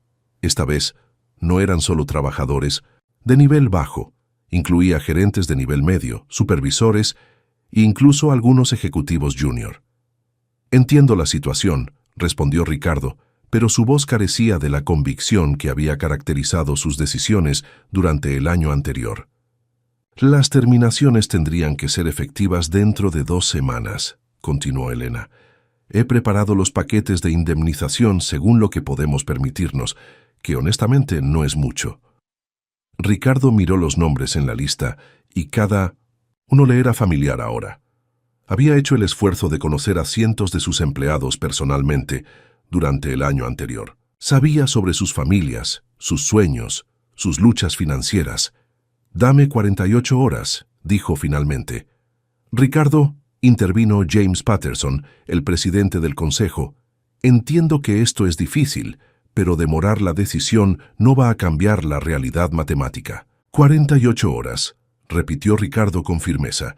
Speaker 1: Esta vez, no eran solo trabajadores de nivel bajo, incluía gerentes de nivel medio, supervisores e incluso algunos ejecutivos junior. Entiendo la situación, respondió Ricardo, pero su voz carecía de la convicción que había caracterizado sus decisiones durante el año anterior. Las terminaciones tendrían que ser efectivas dentro de 2 semanas, continuó Elena. He preparado los paquetes de indemnización según lo que podemos permitirnos, que honestamente no es mucho. Ricardo miró los nombres en la lista y cada uno le era familiar ahora. Había hecho el esfuerzo de conocer a cientos de sus empleados personalmente durante el año anterior. Sabía sobre sus familias, sus sueños, sus luchas financieras. «Dame 48 horas», dijo finalmente. «Ricardo», intervino James Patterson, el presidente del consejo, «entiendo que esto es difícil, pero demorar la decisión no va a cambiar la realidad matemática». 48 horas, repitió Ricardo con firmeza.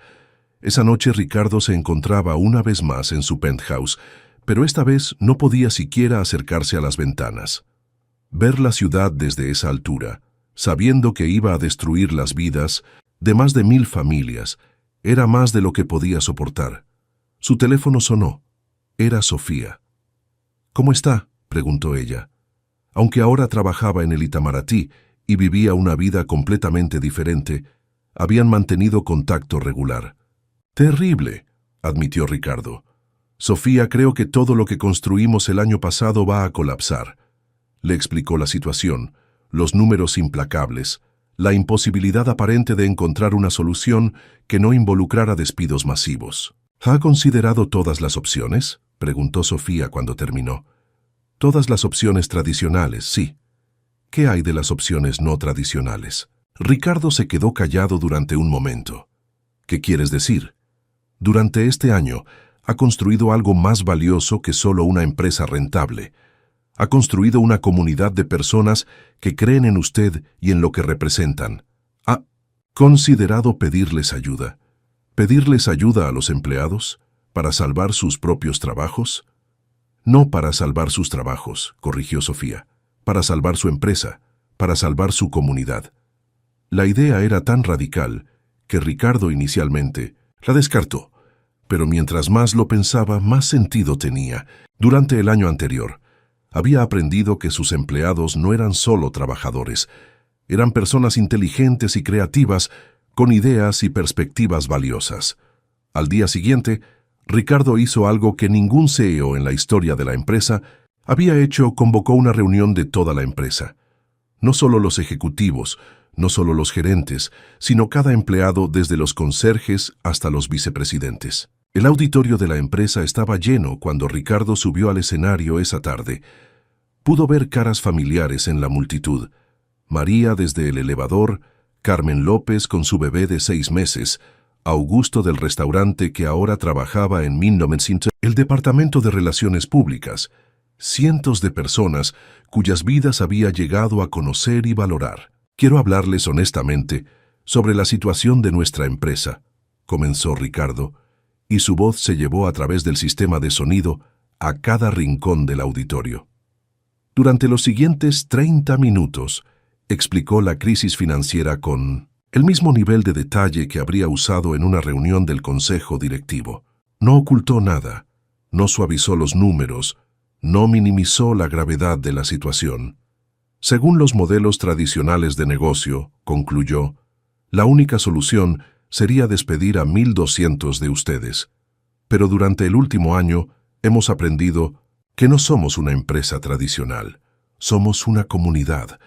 Speaker 1: Esa noche Ricardo se encontraba una vez más en su penthouse, pero esta vez no podía siquiera acercarse a las ventanas. Ver la ciudad desde esa altura, sabiendo que iba a destruir las vidas de más de 1.000 familias, era más de lo que podía soportar. Su teléfono sonó. Era Sofía. «¿Cómo está?», preguntó ella. Aunque ahora trabajaba en el Itamaraty y vivía una vida completamente diferente, habían mantenido contacto regular. «Terrible», admitió Ricardo. «Sofía, creo que todo lo que construimos el año pasado va a colapsar». Le explicó la situación, los números implacables, la imposibilidad aparente de encontrar una solución que no involucrara despidos masivos. «¿Ha considerado todas las opciones?», preguntó Sofía cuando terminó. «Todas las opciones tradicionales, sí. ¿Qué hay de las opciones no tradicionales?». Ricardo se quedó callado durante un momento. «¿Qué quieres decir?». «Durante este año ha construido algo más valioso que solo una empresa rentable. Ha construido una comunidad de personas que creen en usted y en lo que representan. ¿Ha considerado pedirles ayuda? ¿Pedirles ayuda a los empleados para salvar sus propios trabajos?». «No para salvar sus trabajos», corrigió Sofía, «para salvar su empresa, para salvar su comunidad». La idea era tan radical que Ricardo inicialmente la descartó, pero mientras más lo pensaba, más sentido tenía. Durante el año anterior, había aprendido que sus empleados no eran solo trabajadores, eran personas inteligentes y creativas, con ideas y perspectivas valiosas. Al día siguiente, Ricardo hizo algo que ningún CEO en la historia de la empresa había hecho: convocó una reunión de toda la empresa. No solo los ejecutivos, no solo los gerentes, sino cada empleado desde los conserjes hasta los vicepresidentes. El auditorio de la empresa estaba lleno cuando Ricardo subió al escenario esa tarde. Pudo ver caras familiares en la multitud. María desde el elevador, Carmen López con su bebé de 6 meses, Augusto del restaurante que ahora trabajaba en 1900, el Departamento de Relaciones Públicas, cientos de personas cuyas vidas había llegado a conocer y valorar. «Quiero hablarles honestamente sobre la situación de nuestra empresa», comenzó Ricardo, y su voz se llevó a través del sistema de sonido a cada rincón del auditorio. Durante los siguientes 30 minutos, explicó la crisis financiera con el mismo nivel de detalle que habría usado en una reunión del consejo directivo. No ocultó nada, no suavizó los números, no minimizó la gravedad de la situación. Según los modelos tradicionales de negocio, concluyó, la única solución sería despedir a 1.200 de ustedes. Pero durante el último año hemos aprendido que no somos una empresa tradicional, somos una comunidad,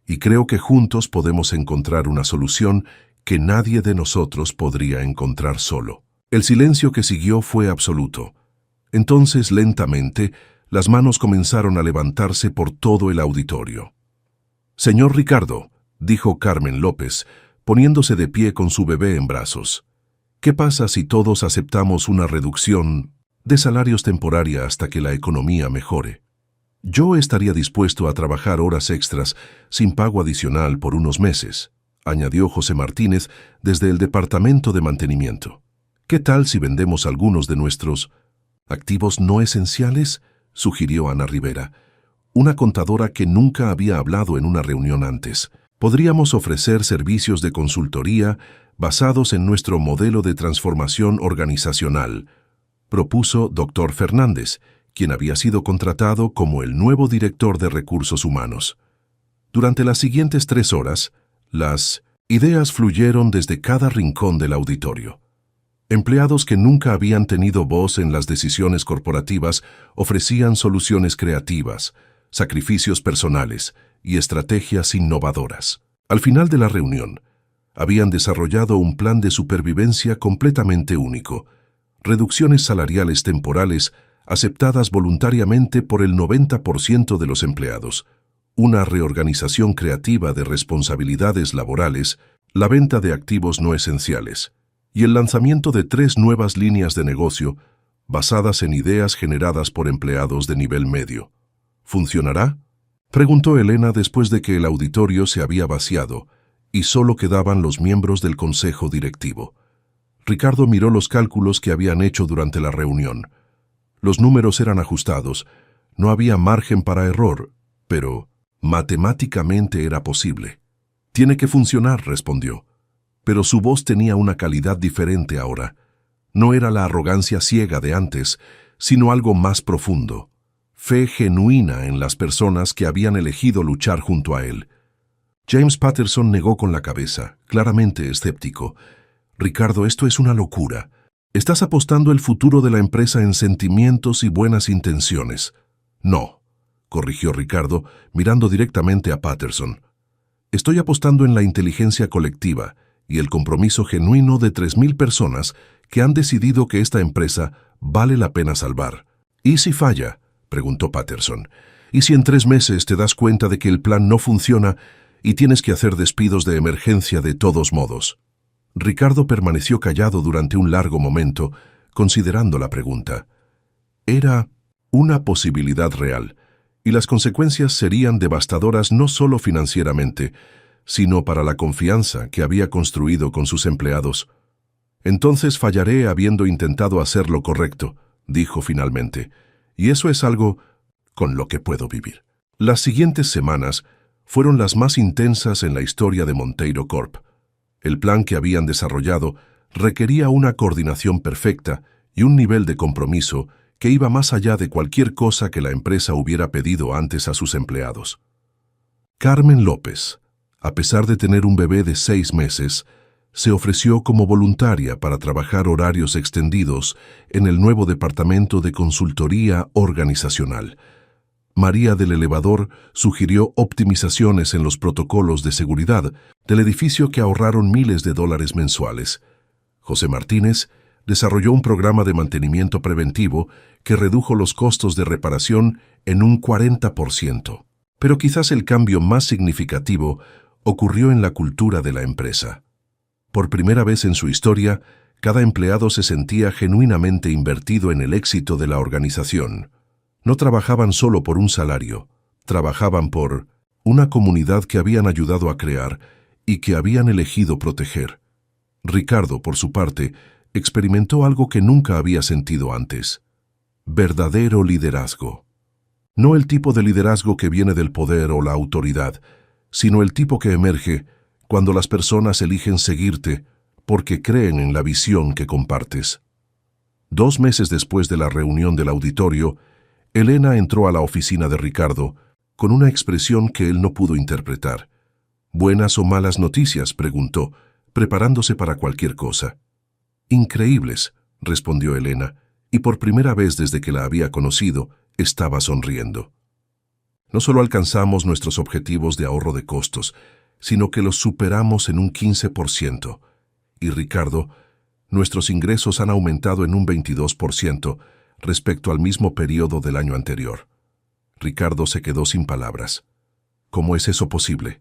Speaker 1: y creo que juntos podemos encontrar una solución que nadie de nosotros podría encontrar solo. El silencio que siguió fue absoluto. Entonces, lentamente, las manos comenzaron a levantarse por todo el auditorio. «Señor Ricardo», dijo Carmen López, poniéndose de pie con su bebé en brazos, «¿qué pasa si todos aceptamos una reducción de salarios temporaria hasta que la economía mejore? Yo estaría dispuesto a trabajar horas extras sin pago adicional por unos meses», añadió José Martínez desde el Departamento de Mantenimiento. «¿Qué tal si vendemos algunos de nuestros activos no esenciales?», sugirió Ana Rivera, una contadora que nunca había hablado en una reunión antes. «Podríamos ofrecer servicios de consultoría basados en nuestro modelo de transformación organizacional», propuso Dr. Fernández, quien había sido contratado como el nuevo director de recursos humanos. Durante las siguientes 3 horas, las ideas fluyeron desde cada rincón del auditorio. Empleados que nunca habían tenido voz en las decisiones corporativas ofrecían soluciones creativas, sacrificios personales y estrategias innovadoras. Al final de la reunión, habían desarrollado un plan de supervivencia completamente único, reducciones salariales temporales aceptadas voluntariamente por el 90% de los empleados, una reorganización creativa de responsabilidades laborales, la venta de activos no esenciales y el lanzamiento de 3 nuevas líneas de negocio basadas en ideas generadas por empleados de nivel medio. «¿Funcionará?», preguntó Elena después de que el auditorio se había vaciado y solo quedaban los miembros del consejo directivo. Ricardo miró los cálculos que habían hecho durante la reunión. Los números eran ajustados, no había margen para error, pero matemáticamente era posible. «Tiene que funcionar», respondió. Pero su voz tenía una calidad diferente ahora. No era la arrogancia ciega de antes, sino algo más profundo. Fe genuina en las personas que habían elegido luchar junto a él. James Patterson negó con la cabeza, claramente escéptico. «Ricardo, esto es una locura. Estás apostando el futuro de la empresa en sentimientos y buenas intenciones». «No», corrigió Ricardo, mirando directamente a Patterson. «Estoy apostando en la inteligencia colectiva y el compromiso genuino de 3.000 personas que han decidido que esta empresa vale la pena salvar». «¿Y si falla?», preguntó Patterson. «¿Y si en 3 meses te das cuenta de que el plan no funciona y tienes que hacer despidos de emergencia de todos modos?» Ricardo permaneció callado durante un largo momento, considerando la pregunta. Era una posibilidad real, y las consecuencias serían devastadoras no solo financieramente, sino para la confianza que había construido con sus empleados. «Entonces fallaré habiendo intentado hacer lo correcto», dijo finalmente, «y eso es algo con lo que puedo vivir». Las siguientes semanas fueron las más intensas en la historia de Monteiro Corp. El plan que habían desarrollado requería una coordinación perfecta y un nivel de compromiso que iba más allá de cualquier cosa que la empresa hubiera pedido antes a sus empleados. Carmen López, a pesar de tener un bebé de 6 meses, se ofreció como voluntaria para trabajar horarios extendidos en el nuevo departamento de consultoría organizacional. María del Elevador sugirió optimizaciones en los protocolos de seguridad del edificio que ahorraron miles de dólares mensuales. José Martínez desarrolló un programa de mantenimiento preventivo que redujo los costos de reparación en un 40%. Pero quizás el cambio más significativo ocurrió en la cultura de la empresa. Por primera vez en su historia, cada empleado se sentía genuinamente invertido en el éxito de la organización. No trabajaban solo por un salario, trabajaban por una comunidad que habían ayudado a crear y que habían elegido proteger. Ricardo, por su parte, experimentó algo que nunca había sentido antes: verdadero liderazgo. No el tipo de liderazgo que viene del poder o la autoridad, sino el tipo que emerge cuando las personas eligen seguirte porque creen en la visión que compartes. 2 meses después de la reunión del auditorio, Elena entró a la oficina de Ricardo con una expresión que él no pudo interpretar. ¿Buenas o malas noticias?, preguntó, preparándose para cualquier cosa. Increíbles, respondió Elena, y por primera vez desde que la había conocido, estaba sonriendo. No solo alcanzamos nuestros objetivos de ahorro de costos, sino que los superamos en un 15%. Y Ricardo, nuestros ingresos han aumentado en un 22% respecto al mismo periodo del año anterior. Ricardo se quedó sin palabras. ¿Cómo es eso posible?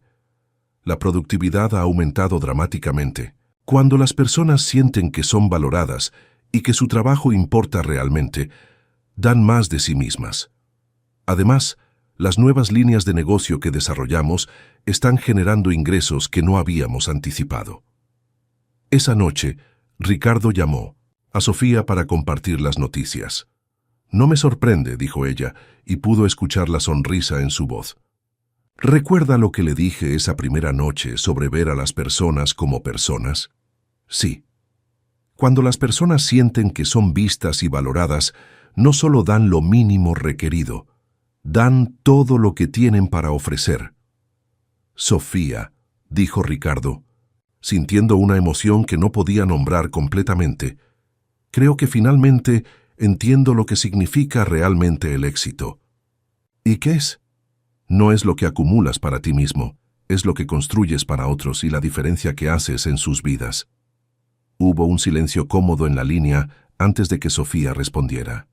Speaker 1: La productividad ha aumentado dramáticamente. Cuando las personas sienten que son valoradas y que su trabajo importa realmente, dan más de sí mismas. Además, las nuevas líneas de negocio que desarrollamos están generando ingresos que no habíamos anticipado. Esa noche, Ricardo llamó a Sofía para compartir las noticias. «No me sorprende», dijo ella, y pudo escuchar la sonrisa en su voz. «¿Recuerda lo que le dije esa primera noche sobre ver a las personas como personas?» «Sí. Cuando las personas sienten que son vistas y valoradas, no solo dan lo mínimo requerido, dan todo lo que tienen para ofrecer». «Sofía», dijo Ricardo, sintiendo una emoción que no podía nombrar completamente, «creo que finalmente entiendo lo que significa realmente el éxito». «¿Y qué es?» «No es lo que acumulas para ti mismo, es lo que construyes para otros y la diferencia que haces en sus vidas». Hubo un silencio cómodo en la línea antes de que Sofía respondiera.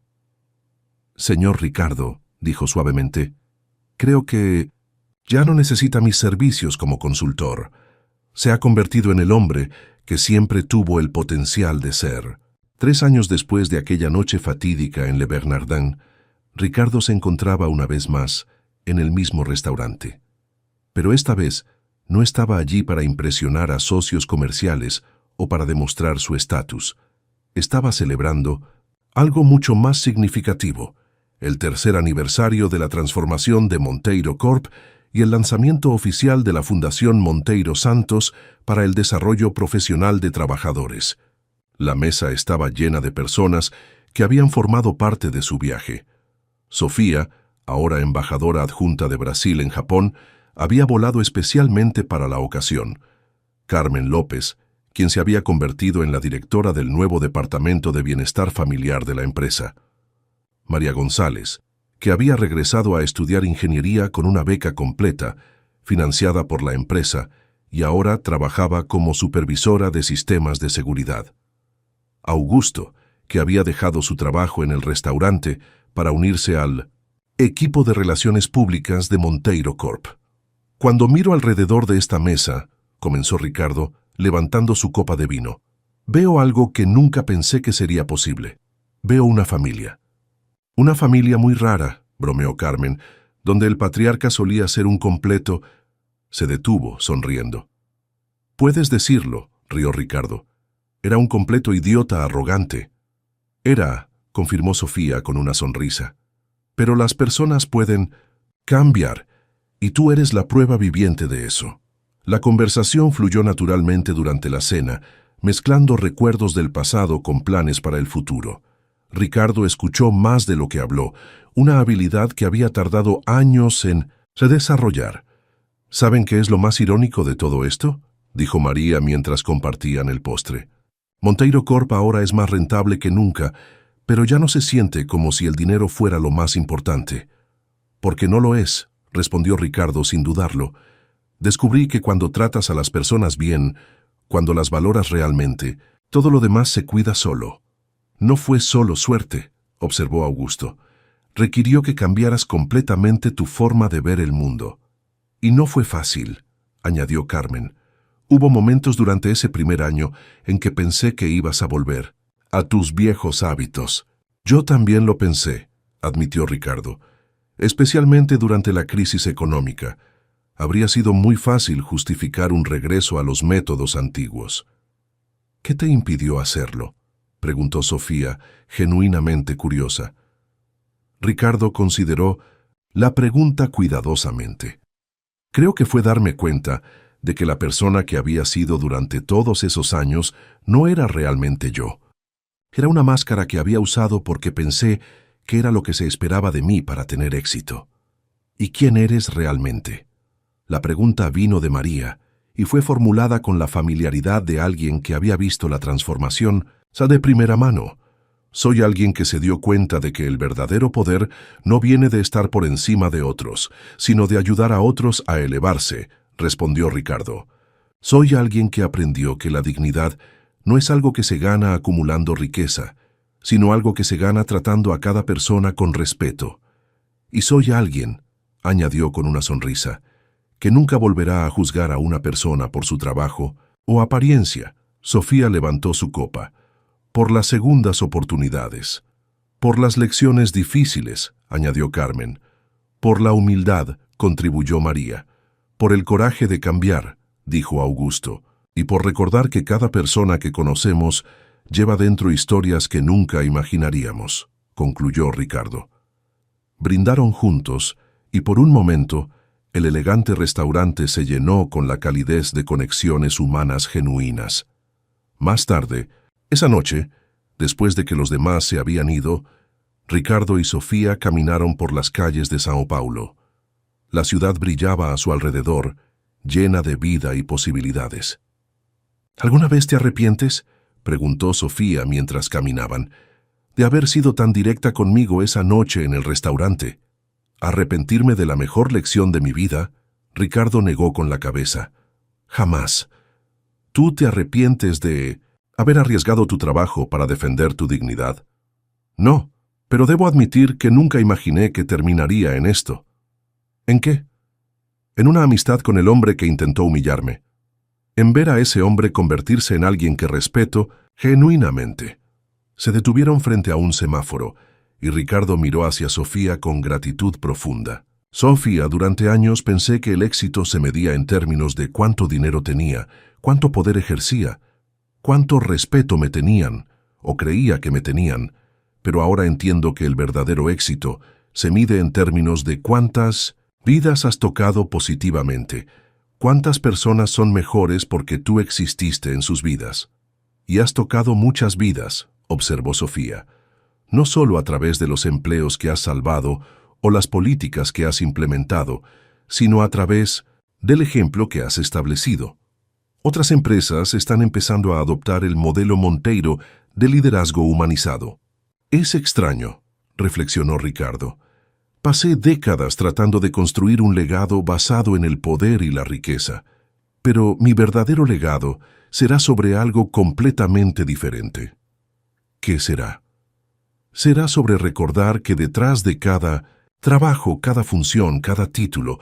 Speaker 1: «Señor Ricardo», dijo suavemente, «creo que ya no necesita mis servicios como consultor. Se ha convertido en el hombre que siempre tuvo el potencial de ser». 3 años después de aquella noche fatídica en Le Bernardin, Ricardo se encontraba una vez más en el mismo restaurante. Pero esta vez no estaba allí para impresionar a socios comerciales o para demostrar su estatus. Estaba celebrando algo mucho más significativo: el 3er aniversario de la transformación de Monteiro Corp y el lanzamiento oficial de la Fundación Monteiro Santos para el desarrollo profesional de trabajadores. La mesa estaba llena de personas que habían formado parte de su viaje. Sofía, ahora embajadora adjunta de Brasil en Japón, había volado especialmente para la ocasión. Carmen López, quien se había convertido en la directora del nuevo Departamento de Bienestar Familiar de la empresa. María González, que había regresado a estudiar ingeniería con una beca completa, financiada por la empresa, y ahora trabajaba como supervisora de sistemas de seguridad. Augusto, que había dejado su trabajo en el restaurante para unirse al equipo de relaciones públicas de Monteiro Corp. «Cuando miro alrededor de esta mesa», comenzó Ricardo, levantando su copa de vino, «veo algo que nunca pensé que sería posible. Veo una familia». «Una familia muy rara», bromeó Carmen, «donde el patriarca solía ser un completo». Se detuvo, sonriendo. «Puedes decirlo», rió Ricardo. «Era un completo idiota arrogante». «Era», confirmó Sofía con una sonrisa. «Pero las personas pueden cambiar, y tú eres la prueba viviente de eso». La conversación fluyó naturalmente durante la cena, mezclando recuerdos del pasado con planes para el futuro. Ricardo escuchó más de lo que habló, una habilidad que había tardado años en desarrollar. «¿Saben qué es lo más irónico de todo esto?», dijo María mientras compartían el postre. «Monteiro Corp ahora es más rentable que nunca, pero ya no se siente como si el dinero fuera lo más importante». «Porque no lo es», respondió Ricardo sin dudarlo. «Descubrí que cuando tratas a las personas bien, cuando las valoras realmente, todo lo demás se cuida solo». «No fue solo suerte», observó Augusto. «Requirió que cambiaras completamente tu forma de ver el mundo». «Y no fue fácil», añadió Carmen. «Hubo momentos durante ese primer año en que pensé que ibas a volver a tus viejos hábitos». «Yo también lo pensé», admitió Ricardo, «especialmente durante la crisis económica. Habría sido muy fácil justificar un regreso a los métodos antiguos». «¿Qué te impidió hacerlo?», preguntó Sofía, genuinamente curiosa. Ricardo consideró La pregunta cuidadosamente. Creo que fue darme cuenta de que la persona que había sido durante todos esos años no era realmente yo. Era una máscara que había usado porque pensé que era lo que se esperaba de mí para tener éxito. ¿Y quién eres realmente? La pregunta vino de María y fue formulada con la familiaridad de alguien que había visto la transformación de primera mano. Soy alguien que se dio cuenta de que el verdadero poder no viene de estar por encima de otros, sino de ayudar a otros a elevarse, respondió Ricardo. Soy alguien que aprendió que la dignidad no es algo que se gana acumulando riqueza, sino algo que se gana tratando a cada persona con respeto. Y soy alguien, añadió con una sonrisa, que nunca volverá a juzgar a una persona por su trabajo o apariencia. Sofía levantó su copa. Por las segundas oportunidades. Por las lecciones difíciles, añadió Carmen. Por la humildad, contribuyó María. Por el coraje de cambiar, dijo Augusto. Y por recordar que cada persona que conocemos lleva dentro historias que nunca imaginaríamos, concluyó Ricardo. Brindaron juntos, y por un momento, el elegante restaurante se llenó con la calidez de conexiones humanas genuinas. Más tarde, esa noche, después de que los demás se habían ido, Ricardo y Sofía caminaron por las calles de Sao Paulo. La ciudad brillaba a su alrededor, llena de vida y posibilidades. ¿Alguna vez te arrepientes?, preguntó Sofía mientras caminaban, de haber sido tan directa conmigo esa noche en el restaurante. ¿Arrepentirme de la mejor lección de mi vida? Ricardo negó con la cabeza. Jamás. ¿Tú te arrepientes de haber arriesgado tu trabajo para defender tu dignidad? No, pero debo admitir que nunca imaginé que terminaría en esto. ¿En qué? En una amistad con el hombre que intentó humillarme. En ver a ese hombre convertirse en alguien que respeto genuinamente. Se detuvieron frente a un semáforo, y Ricardo miró hacia Sofía con gratitud profunda. Sofía, durante años pensé que el éxito se medía en términos de cuánto dinero tenía, cuánto poder ejercía, cuánto respeto me tenían, o creía que me tenían, pero ahora entiendo que el verdadero éxito se mide en términos de cuántas vidas has tocado positivamente, cuántas personas son mejores porque tú exististe en sus vidas. Y has tocado muchas vidas, observó Sofía, no solo a través de los empleos que has salvado o las políticas que has implementado, sino a través del ejemplo que has establecido. Otras empresas están empezando a adoptar el modelo Monteiro de liderazgo humanizado. Es extraño, reflexionó Ricardo. Pasé décadas tratando de construir un legado basado en el poder y la riqueza, pero mi verdadero legado será sobre algo completamente diferente. ¿Qué será? Será sobre recordar que detrás de cada trabajo, cada función, cada título,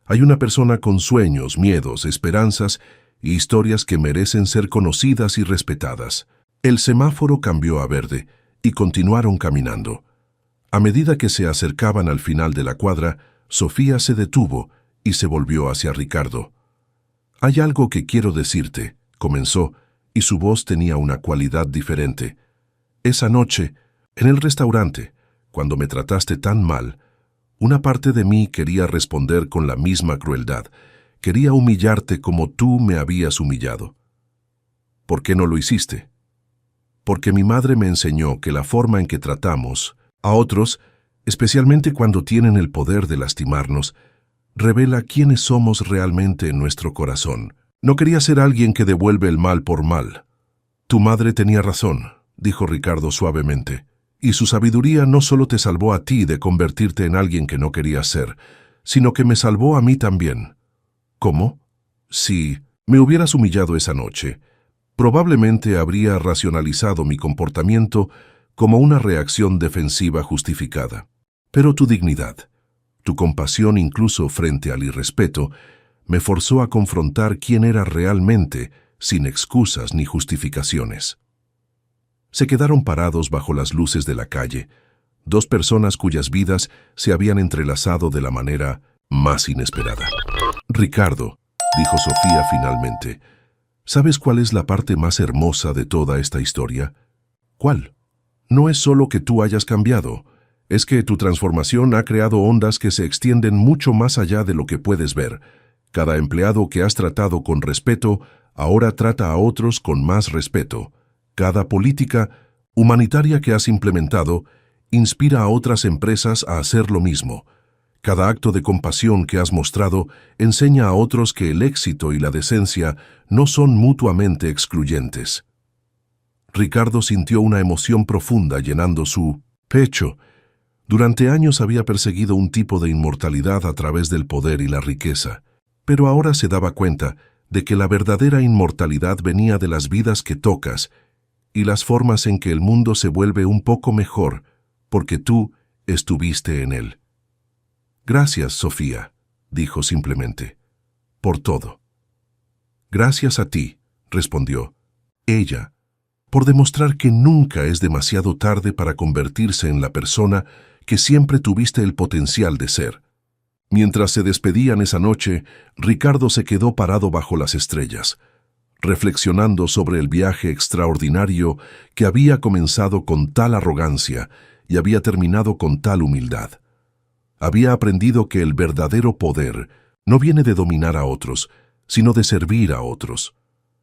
Speaker 1: hay una persona con sueños, miedos, esperanzas y historias que merecen ser conocidas y respetadas. El semáforo cambió a verde y continuaron caminando. A medida que se acercaban al final de la cuadra, Sofía se detuvo y se volvió hacia Ricardo. «Hay algo que quiero decirte», comenzó, y su voz tenía una cualidad diferente. «Esa noche, en el restaurante, cuando me trataste tan mal, una parte de mí quería responder con la misma crueldad. Quería humillarte como tú me habías humillado». «¿Por qué no lo hiciste?» «Porque mi madre me enseñó que la forma en que tratamos a otros, especialmente cuando tienen el poder de lastimarnos, revela quiénes somos realmente en nuestro corazón. No quería ser alguien que devuelve el mal por mal». «Tu madre tenía razón», dijo Ricardo suavemente, «y su sabiduría no solo te salvó a ti de convertirte en alguien que no querías ser, sino que me salvó a mí también». «¿Cómo?» «Si me hubieras humillado esa noche, probablemente habría racionalizado mi comportamiento como una reacción defensiva justificada. Pero tu dignidad, tu compasión incluso frente al irrespeto, me forzó a confrontar quién era realmente, sin excusas ni justificaciones». Se quedaron parados bajo las luces de la calle, dos personas cuyas vidas se habían entrelazado de la manera más inesperada. «Ricardo», dijo Sofía finalmente, «¿sabes cuál es la parte más hermosa de toda esta historia?» «¿Cuál?» «No es solo que tú hayas cambiado, Es que tu transformación ha creado ondas que se extienden mucho más allá de lo que puedes ver. Cada empleado que has tratado con respeto, ahora trata a otros con más respeto. Cada política humanitaria que has implementado, inspira a otras empresas a hacer lo mismo. Cada acto de compasión que has mostrado enseña a otros que el éxito y la decencia no son mutuamente excluyentes. Ricardo sintió una emoción profunda llenando su pecho. Durante años había perseguido un tipo de inmortalidad a través del poder y la riqueza, pero ahora se daba cuenta de que la verdadera inmortalidad venía de las vidas que tocas y las formas en que el mundo se vuelve un poco mejor porque tú estuviste en él. Gracias, Sofía, dijo simplemente, por todo. Gracias a ti, respondió ella, por demostrar que nunca es demasiado tarde para convertirse en la persona que siempre tuviste el potencial de ser. Mientras se despedían esa noche, Ricardo se quedó parado bajo las estrellas, reflexionando sobre el viaje extraordinario que había comenzado con tal arrogancia y había terminado con tal humildad. Había aprendido que el verdadero poder no viene de dominar a otros, sino de servir a otros.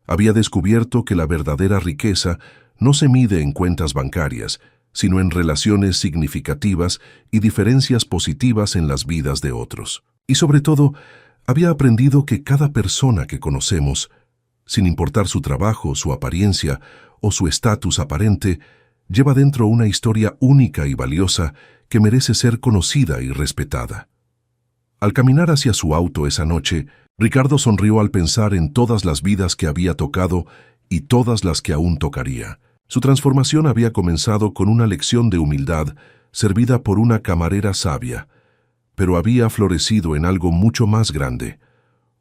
Speaker 1: Había descubierto que la verdadera riqueza no se mide en cuentas bancarias, sino en relaciones significativas y diferencias positivas en las vidas de otros. Y sobre todo, había aprendido que cada persona que conocemos, sin importar su trabajo, su apariencia o su estatus aparente, lleva dentro una historia única y valiosa que merece ser conocida y respetada. Al caminar hacia su auto esa noche, Ricardo sonrió al pensar en todas las vidas que había tocado y todas las que aún tocaría. Su transformación había comenzado con una lección de humildad servida por una camarera sabia, pero había florecido en algo mucho más grande,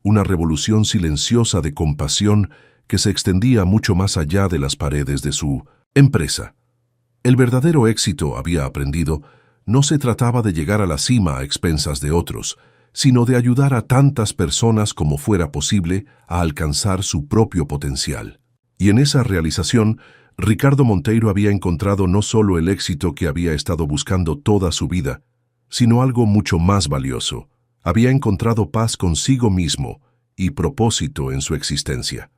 Speaker 1: una revolución silenciosa de compasión que se extendía mucho más allá de las paredes de su empresa. El verdadero éxito, había aprendido, no se trataba de llegar a la cima a expensas de otros, sino de ayudar a tantas personas como fuera posible a alcanzar su propio potencial. Y en esa realización, Ricardo Monteiro había encontrado no solo el éxito que había estado buscando toda su vida, sino algo mucho más valioso. Había encontrado paz consigo mismo y propósito en su existencia.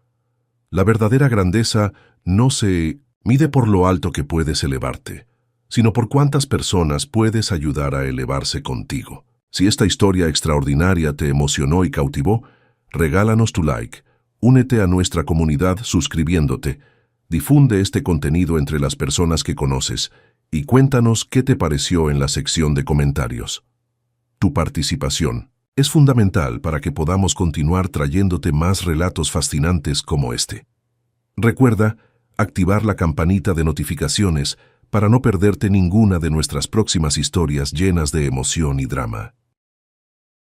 Speaker 1: La verdadera grandeza no se mide por lo alto que puedes elevarte, sino por cuántas personas puedes ayudar a elevarse contigo. Si esta historia extraordinaria te emocionó y cautivó, regálanos tu like, únete a nuestra comunidad suscribiéndote, difunde este contenido entre las personas que conoces y cuéntanos qué te pareció en la sección de comentarios. Tu participación es fundamental para que podamos continuar trayéndote más relatos fascinantes como este. Recuerda activar la campanita de notificaciones para no perderte ninguna de nuestras próximas historias llenas de emoción y drama.